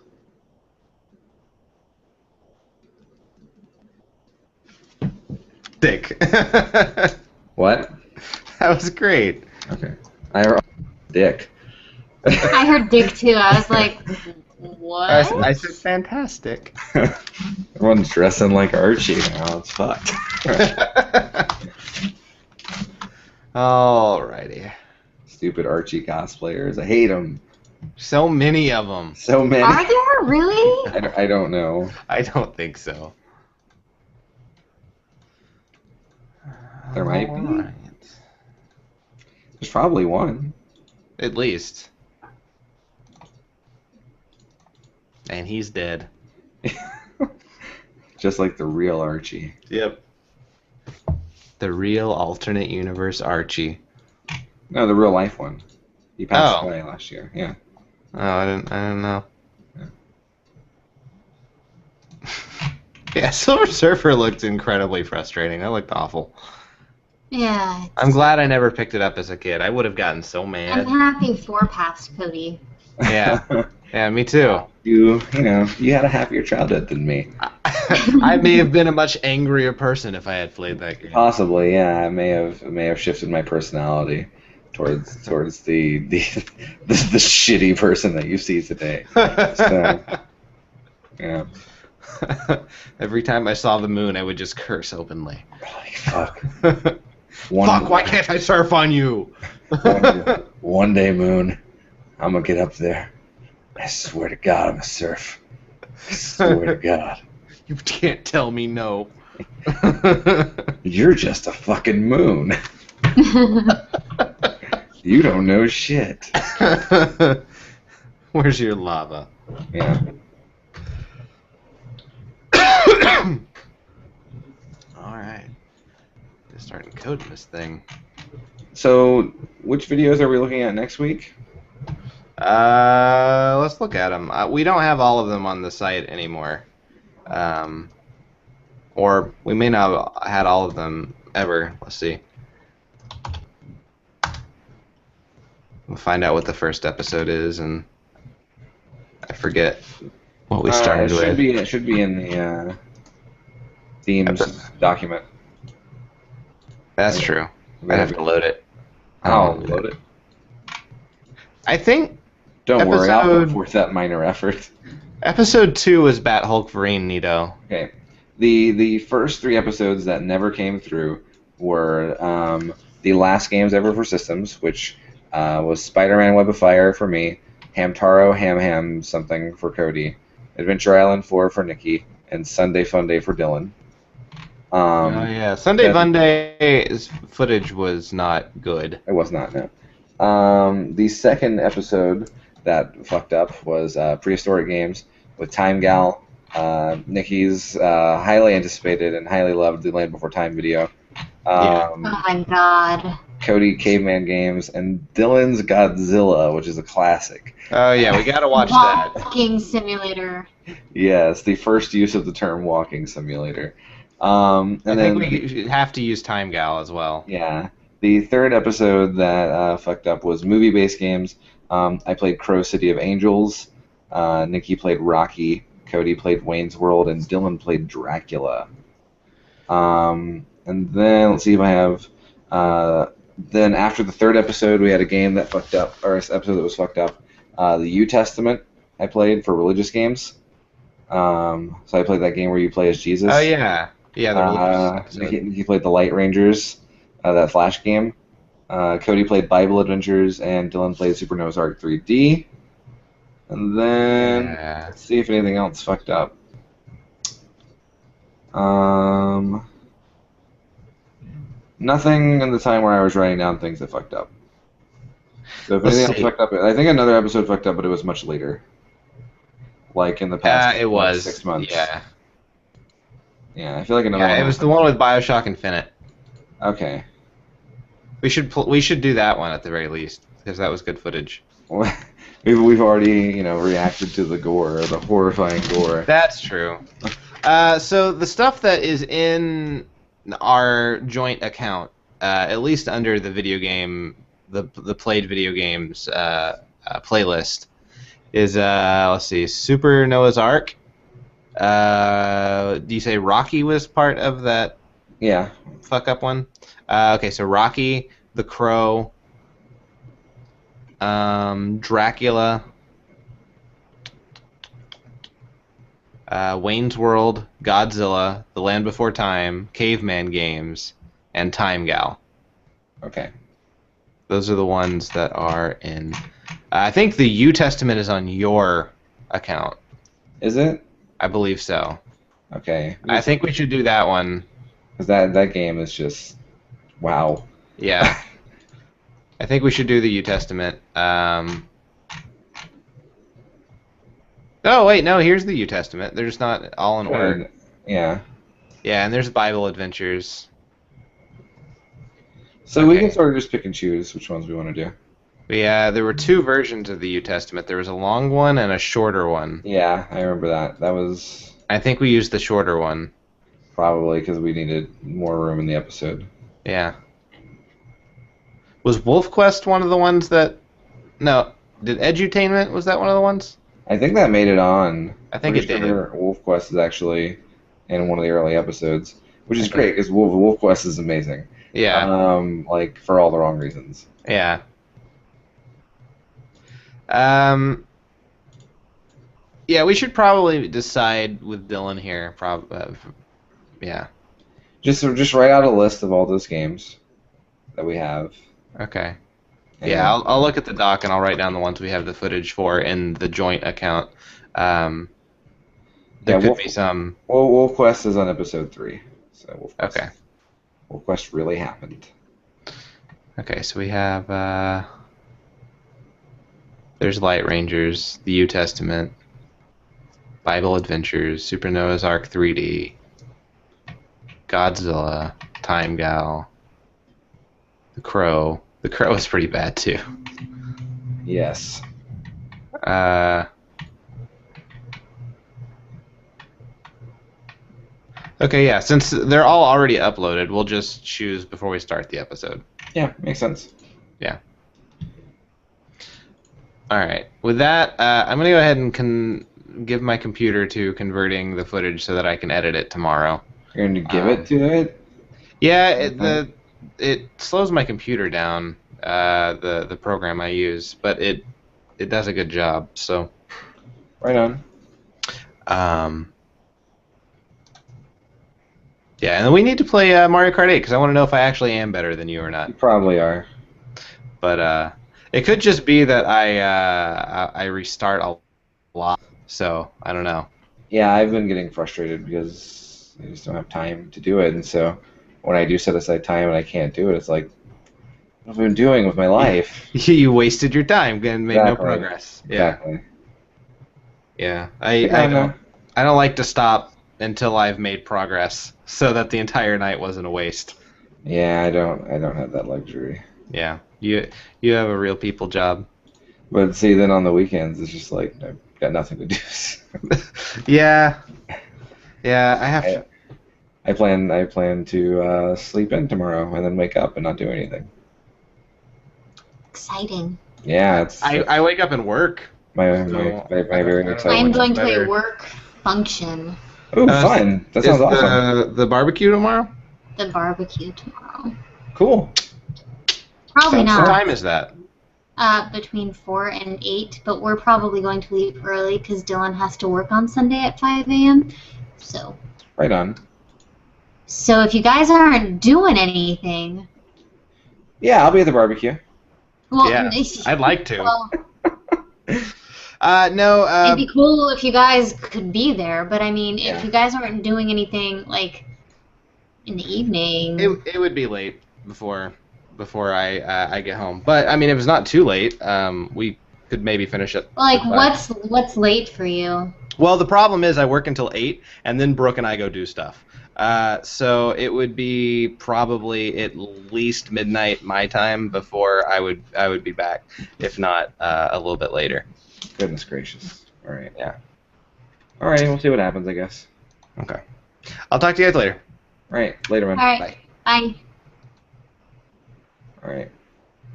Dick. What? That was great. Okay. I heard dick. I heard dick too. I was like, what? I said fantastic. Everyone's dressing like Archie now. It's fucked. Alrighty. Stupid Archie cosplayers. I hate them. So many of them. So many. Are there really? I don't know. I don't think so. There might be. Alright. There's probably one. At least. And he's dead. Just like the real Archie. Yep. The real alternate universe Archie. No, the real life one. He passed Oh. away last year. Yeah. Oh, I didn't know. Yeah. Yeah, Silver Surfer looked incredibly frustrating. That looked awful. Yeah. I'm glad I never picked it up as a kid. I would have gotten so mad. I'm happy 4 passed, Cody. Yeah. Yeah, me too. You had a happier childhood than me. I may have been a much angrier person if I had played that game. Possibly, yeah. I may have shifted my personality towards the shitty person that you see today. So, yeah. Every time I saw the moon, I would just curse openly. Holy fuck. Fuck, why can't I surf on you? One day, Moon, I'm gonna get up there. I swear to God, I'm a surf. I swear to God. You can't tell me no. You're just a fucking moon. You don't know shit. Where's your lava? Yeah. Alright. Just starting coding this thing. So, which videos are we looking at next week? Let's look at them. We don't have all of them on the site anymore. Or we may not have had all of them ever. Let's see. We'll find out what the first episode is, and I forget what we started with. It should be in the themes document. That's true. I have to load it. I'll load it. I think. Don't worry, I'll put forth that minor effort. Episode 2 was Bat Hulk Vereen Nito. Okay. The first 3 episodes that never came through were the last games ever for systems, which was Spider-Man Web of Fire for me, Hamtaro Ham something for Cody, Adventure Island 4 for Nikki, and Sunday Fun Day for Dylan. Oh yeah, Sunday Fun Day's footage was not good. It was not, no. The second episode that fucked up was Prehistoric Games with Time Gal, Nikki's highly anticipated and highly loved The Land Before Time video. Oh my god. Cody Caveman Games, and Dylan's Godzilla, which is a classic. Oh yeah, we gotta watch that. Walking simulator. Yes, the first use of the term walking simulator. I think we have to use Time Gal as well. Yeah. The third episode that fucked up was movie-based games. I played Crow City of Angels. Nikki played Rocky. Cody played Wayne's World, and Dylan played Dracula. And then let's see if I have. Then after the third episode, we had a game that fucked up, or an episode that was fucked up. The U Testament I played for religious games. So I played that game where you play as Jesus. Oh yeah, yeah. The religious Nikki played the Light Rangers, that Flash game. Cody played Bible Adventures, and Dylan played Super Noah's Ark 3D. And then let's see if anything else fucked up. Nothing in the time where I was writing down things that fucked up. So if anything else fucked up, I think another episode fucked up, but it was much later. Like in the past it was 6 months. Yeah. Yeah, I feel like another one. It was the one with BioShock Infinite. Okay. We should do that one at the very least, because that was good footage. We've already, reacted to the gore, the horrifying gore. That's true. So the stuff that is in our joint account, at least under the video game, the played video games playlist, is let's see, Super Noah's Ark. Do you say Rocky was part of that? Yeah. Fuck up one. Okay, so Rocky, The Crow, Dracula, Wayne's World, Godzilla, The Land Before Time, Caveman Games, and Time Gal. Okay. Those are the ones that are in. I think the U Testament is on your account. Is it? I believe so. Okay. I think we should do that one. Because that game is just wow. Yeah. I think we should do the U Testament. Oh wait, no. Here's the U Testament. They're just not all in order. Yeah. Yeah, and there's Bible Adventures. So we can sort of just pick and choose which ones we want to do. Yeah, there were 2 versions of the U Testament. There was a long one and a shorter one. Yeah, I remember that. That was. I think we used the shorter one. Probably because we needed more room in the episode. Yeah. Was WolfQuest one of the ones that... No. Did Edutainment, was that one of the ones? I think that made it on. I think it did. WolfQuest is actually in one of the early episodes, which is great because WolfQuest is amazing. Yeah. Like, for all the wrong reasons. Yeah. Yeah, we should probably decide with Dylan here. Yeah. Just write out a list of all those games that we have. Okay. Yeah, I'll look at the doc and I'll write down the ones we have the footage for in the joint account. There could be some. Well, WolfQuest is on episode 3. So Okay. Wolf Quest really happened. Okay, so we have there's Light Rangers, the U Testament, Bible Adventures, Super Noah's Ark 3D, Godzilla, Time Gal, The Crow. The Crow is pretty bad too. Yes. Okay, yeah, since they're all already uploaded, we'll just choose before we start the episode. Yeah, makes sense. Yeah. Alright, with that, I'm going to go ahead and give my computer to converting the footage so that I can edit it tomorrow. You're going to give it to it? Yeah, it slows my computer down, the program I use, but it does a good job, so... Right on. Yeah, and then we need to play Mario Kart 8, because I want to know if I actually am better than you or not. You probably are. But it could just be that I restart a lot, so I don't know. Yeah, I've been getting frustrated because I just don't have time to do it, and so when I do set aside time and I can't do it, it's like, what have I been doing with my life? You wasted your time and made no progress. Yeah. Exactly. Yeah, I don't like to stop until I've made progress, so that the entire night wasn't a waste. Yeah, I don't have that luxury. Yeah, you have a real people job. But see, then on the weekends, it's just like I've got nothing to do. Yeah, I have to. I plan to sleep in tomorrow and then wake up and not do anything. Exciting. Yeah, I wake up and work. My very exciting. I'm going to a work function. Oh, fun! That sounds awesome. The barbecue tomorrow? The barbecue tomorrow. Cool. Probably not. What time is that? Between 4 and 8, but we're probably going to leave early because Dylan has to work on Sunday at 5 a.m. So. Right on. So if you guys aren't doing anything. Yeah, I'll be at the barbecue. Well, yeah, I'd like to. Well, no. it'd be cool if you guys could be there, but I mean, if you guys aren't doing anything like in the evening, it would be late before I get home. But I mean, if it's not too late, we could maybe finish it. Like, what's late for you? Well, the problem is I work until 8, and then Brooke and I go do stuff. So it would be probably at least midnight my time before I would be back, if not a little bit later. Goodness gracious. All right. Yeah. All right, we'll see what happens, I guess. Okay. I'll talk to you guys later. All right, later, man. All right. Bye. All right.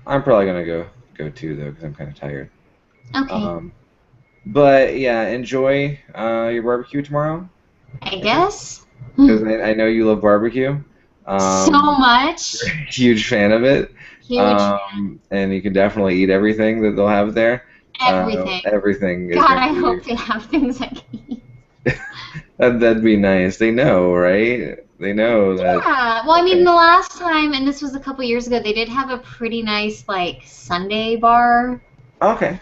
I'm probably gonna go too though, because I'm kind of tired. Okay. But yeah, enjoy your barbecue tomorrow. I guess. Because I know you love barbecue. So much. Huge fan of it. Huge fan. And you can definitely eat everything that they'll have there. Everything. Everything. God, I hope they have things I can eat. That'd be nice. They know, right? They know that. Yeah. Well, I mean, the last time, and this was a couple years ago, they did have a pretty nice, like, Sunday bar. Okay.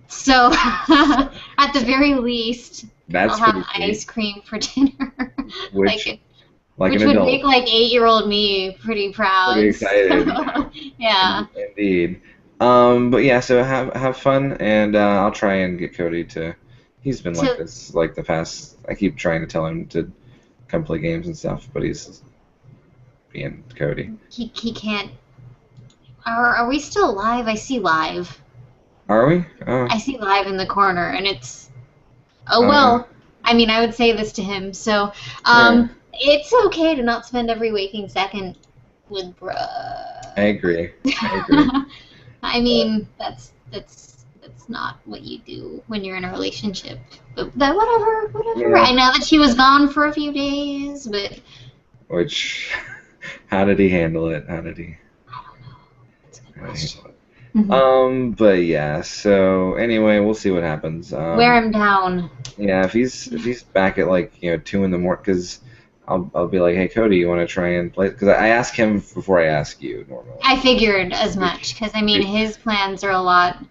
So, at the very least, I'll have ice cream for dinner. Which would make, like, 8-year-old me pretty proud. Pretty excited. Yeah. Indeed. But yeah, so have fun, and I'll try and get Cody to. He's been like this, like the past. I keep trying to tell him to come play games and stuff, but he's being Cody. He can't. Are we still live? I see live. Are we? Oh. I see live in the corner, and it's. Oh well. I mean, I would say this to him. So, it's okay to not spend every waking second with bruh. I agree. I mean, that's not what you do when you're in a relationship. But whatever. Yeah. I know that she was gone for a few days, but. Which, how did he handle it? I don't know. That's a good question. But yeah. So anyway, we'll see what happens. Wear him down. Yeah, if he's back at like 2 in the morning, because I'll be like, hey Cody, you want to try and play? Because I ask him before I ask you normally. I figured as much, because I mean his plans are a lot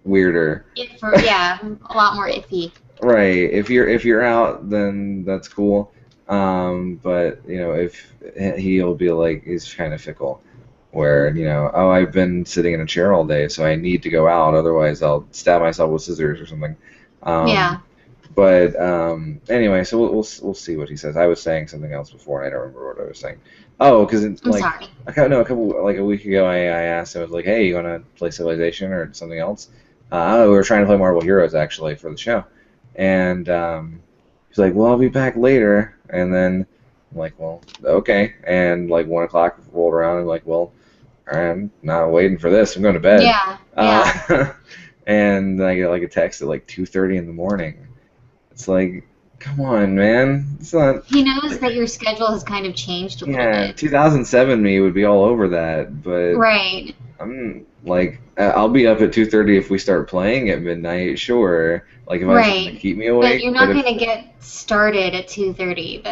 weirder. A lot more iffy. Right. If you're out, then that's cool. But if he'll be like, he's kind of fickle, where oh, I've been sitting in a chair all day, so I need to go out, otherwise I'll stab myself with scissors or something. Yeah. But anyway, so we'll see what he says. I was saying something else before, and I don't remember what I was saying. Oh, because it's I'm like sorry. a week ago, I asked him, I was like, hey, you want to play Civilization or something else? We were trying to play Marvel Heroes actually for the show, and he's like, well, I'll be back later, and then I'm like, well, okay, and like 1 o'clock rolled around, and like, well, I'm not waiting for this. I'm going to bed. Yeah. Yeah. And I get like a text at like 2:30 in the morning. It's like, come on, man. It's not. He knows that your schedule has kind of changed a little bit. 2007 me would be all over that, but Right. I'm like, I'll be up at 2:30 if we start playing at midnight, sure. Like if I something to keep me awake. But you're not going to get started at 2:30.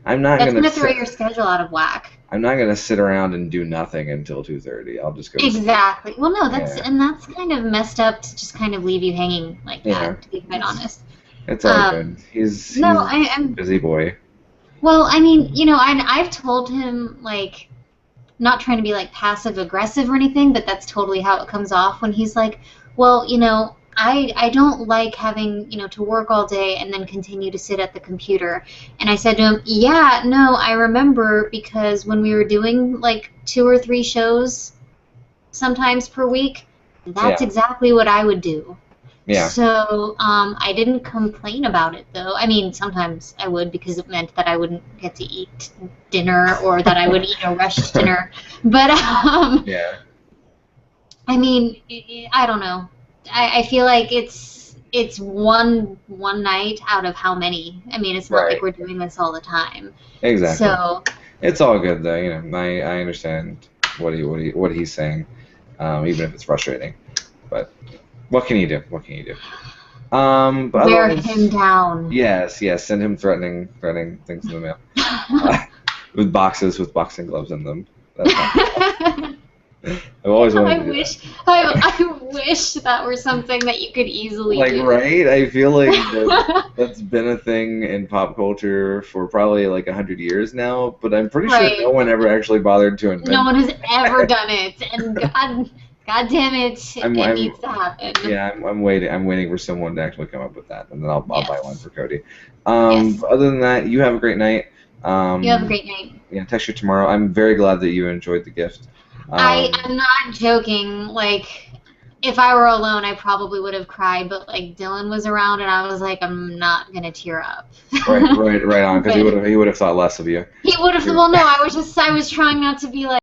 I'm not that's going to throw your schedule out of whack. I'm not going to sit around and do nothing until 2:30. I'll just go. Exactly. Well, no, that's kind of messed up to just kind of leave you hanging like that. To be quite honest. It's all good. He's I'm a busy boy. Well, I mean, I've told him like, not trying to be like passive aggressive or anything, but that's totally how it comes off when he's like, well, I don't like having, to work all day and then continue to sit at the computer. And I said to him, yeah, no, I remember, because when we were doing like 2 or 3 shows sometimes per week, that's exactly what I would do. Yeah. So I didn't complain about it, though. I mean, sometimes I would, because it meant that I wouldn't get to eat dinner, or that I would eat a rushed dinner. But yeah. I mean, I don't know. I feel like it's one night out of how many. I mean, it's not like we're doing this all the time. Exactly. So it's all good, though. I understand what he's saying, even if it's frustrating. But what can you do? What can you do? But wear him down. Yes. Send him threatening things in the mail, with boxes with boxing gloves in them. I've always wanted to do that. I wish that were something that you could easily do. Right? I feel like that's been a thing in pop culture for probably like 100 years now, but I'm pretty sure no one ever actually bothered to invent it. No one has ever done it, and God damn it, it needs to happen. Yeah, I'm waiting for someone to actually come up with that, and then I'll buy one for Cody. Other than that, you have a great night. You have a great night. Yeah, text you tomorrow. I'm very glad that you enjoyed the gift. I'm not joking. Like, if I were alone, I probably would have cried, but like Dylan was around, and I was like, I'm not gonna tear up. right on, because he would have thought less of you. He would have. Well, no, I was trying not to be like.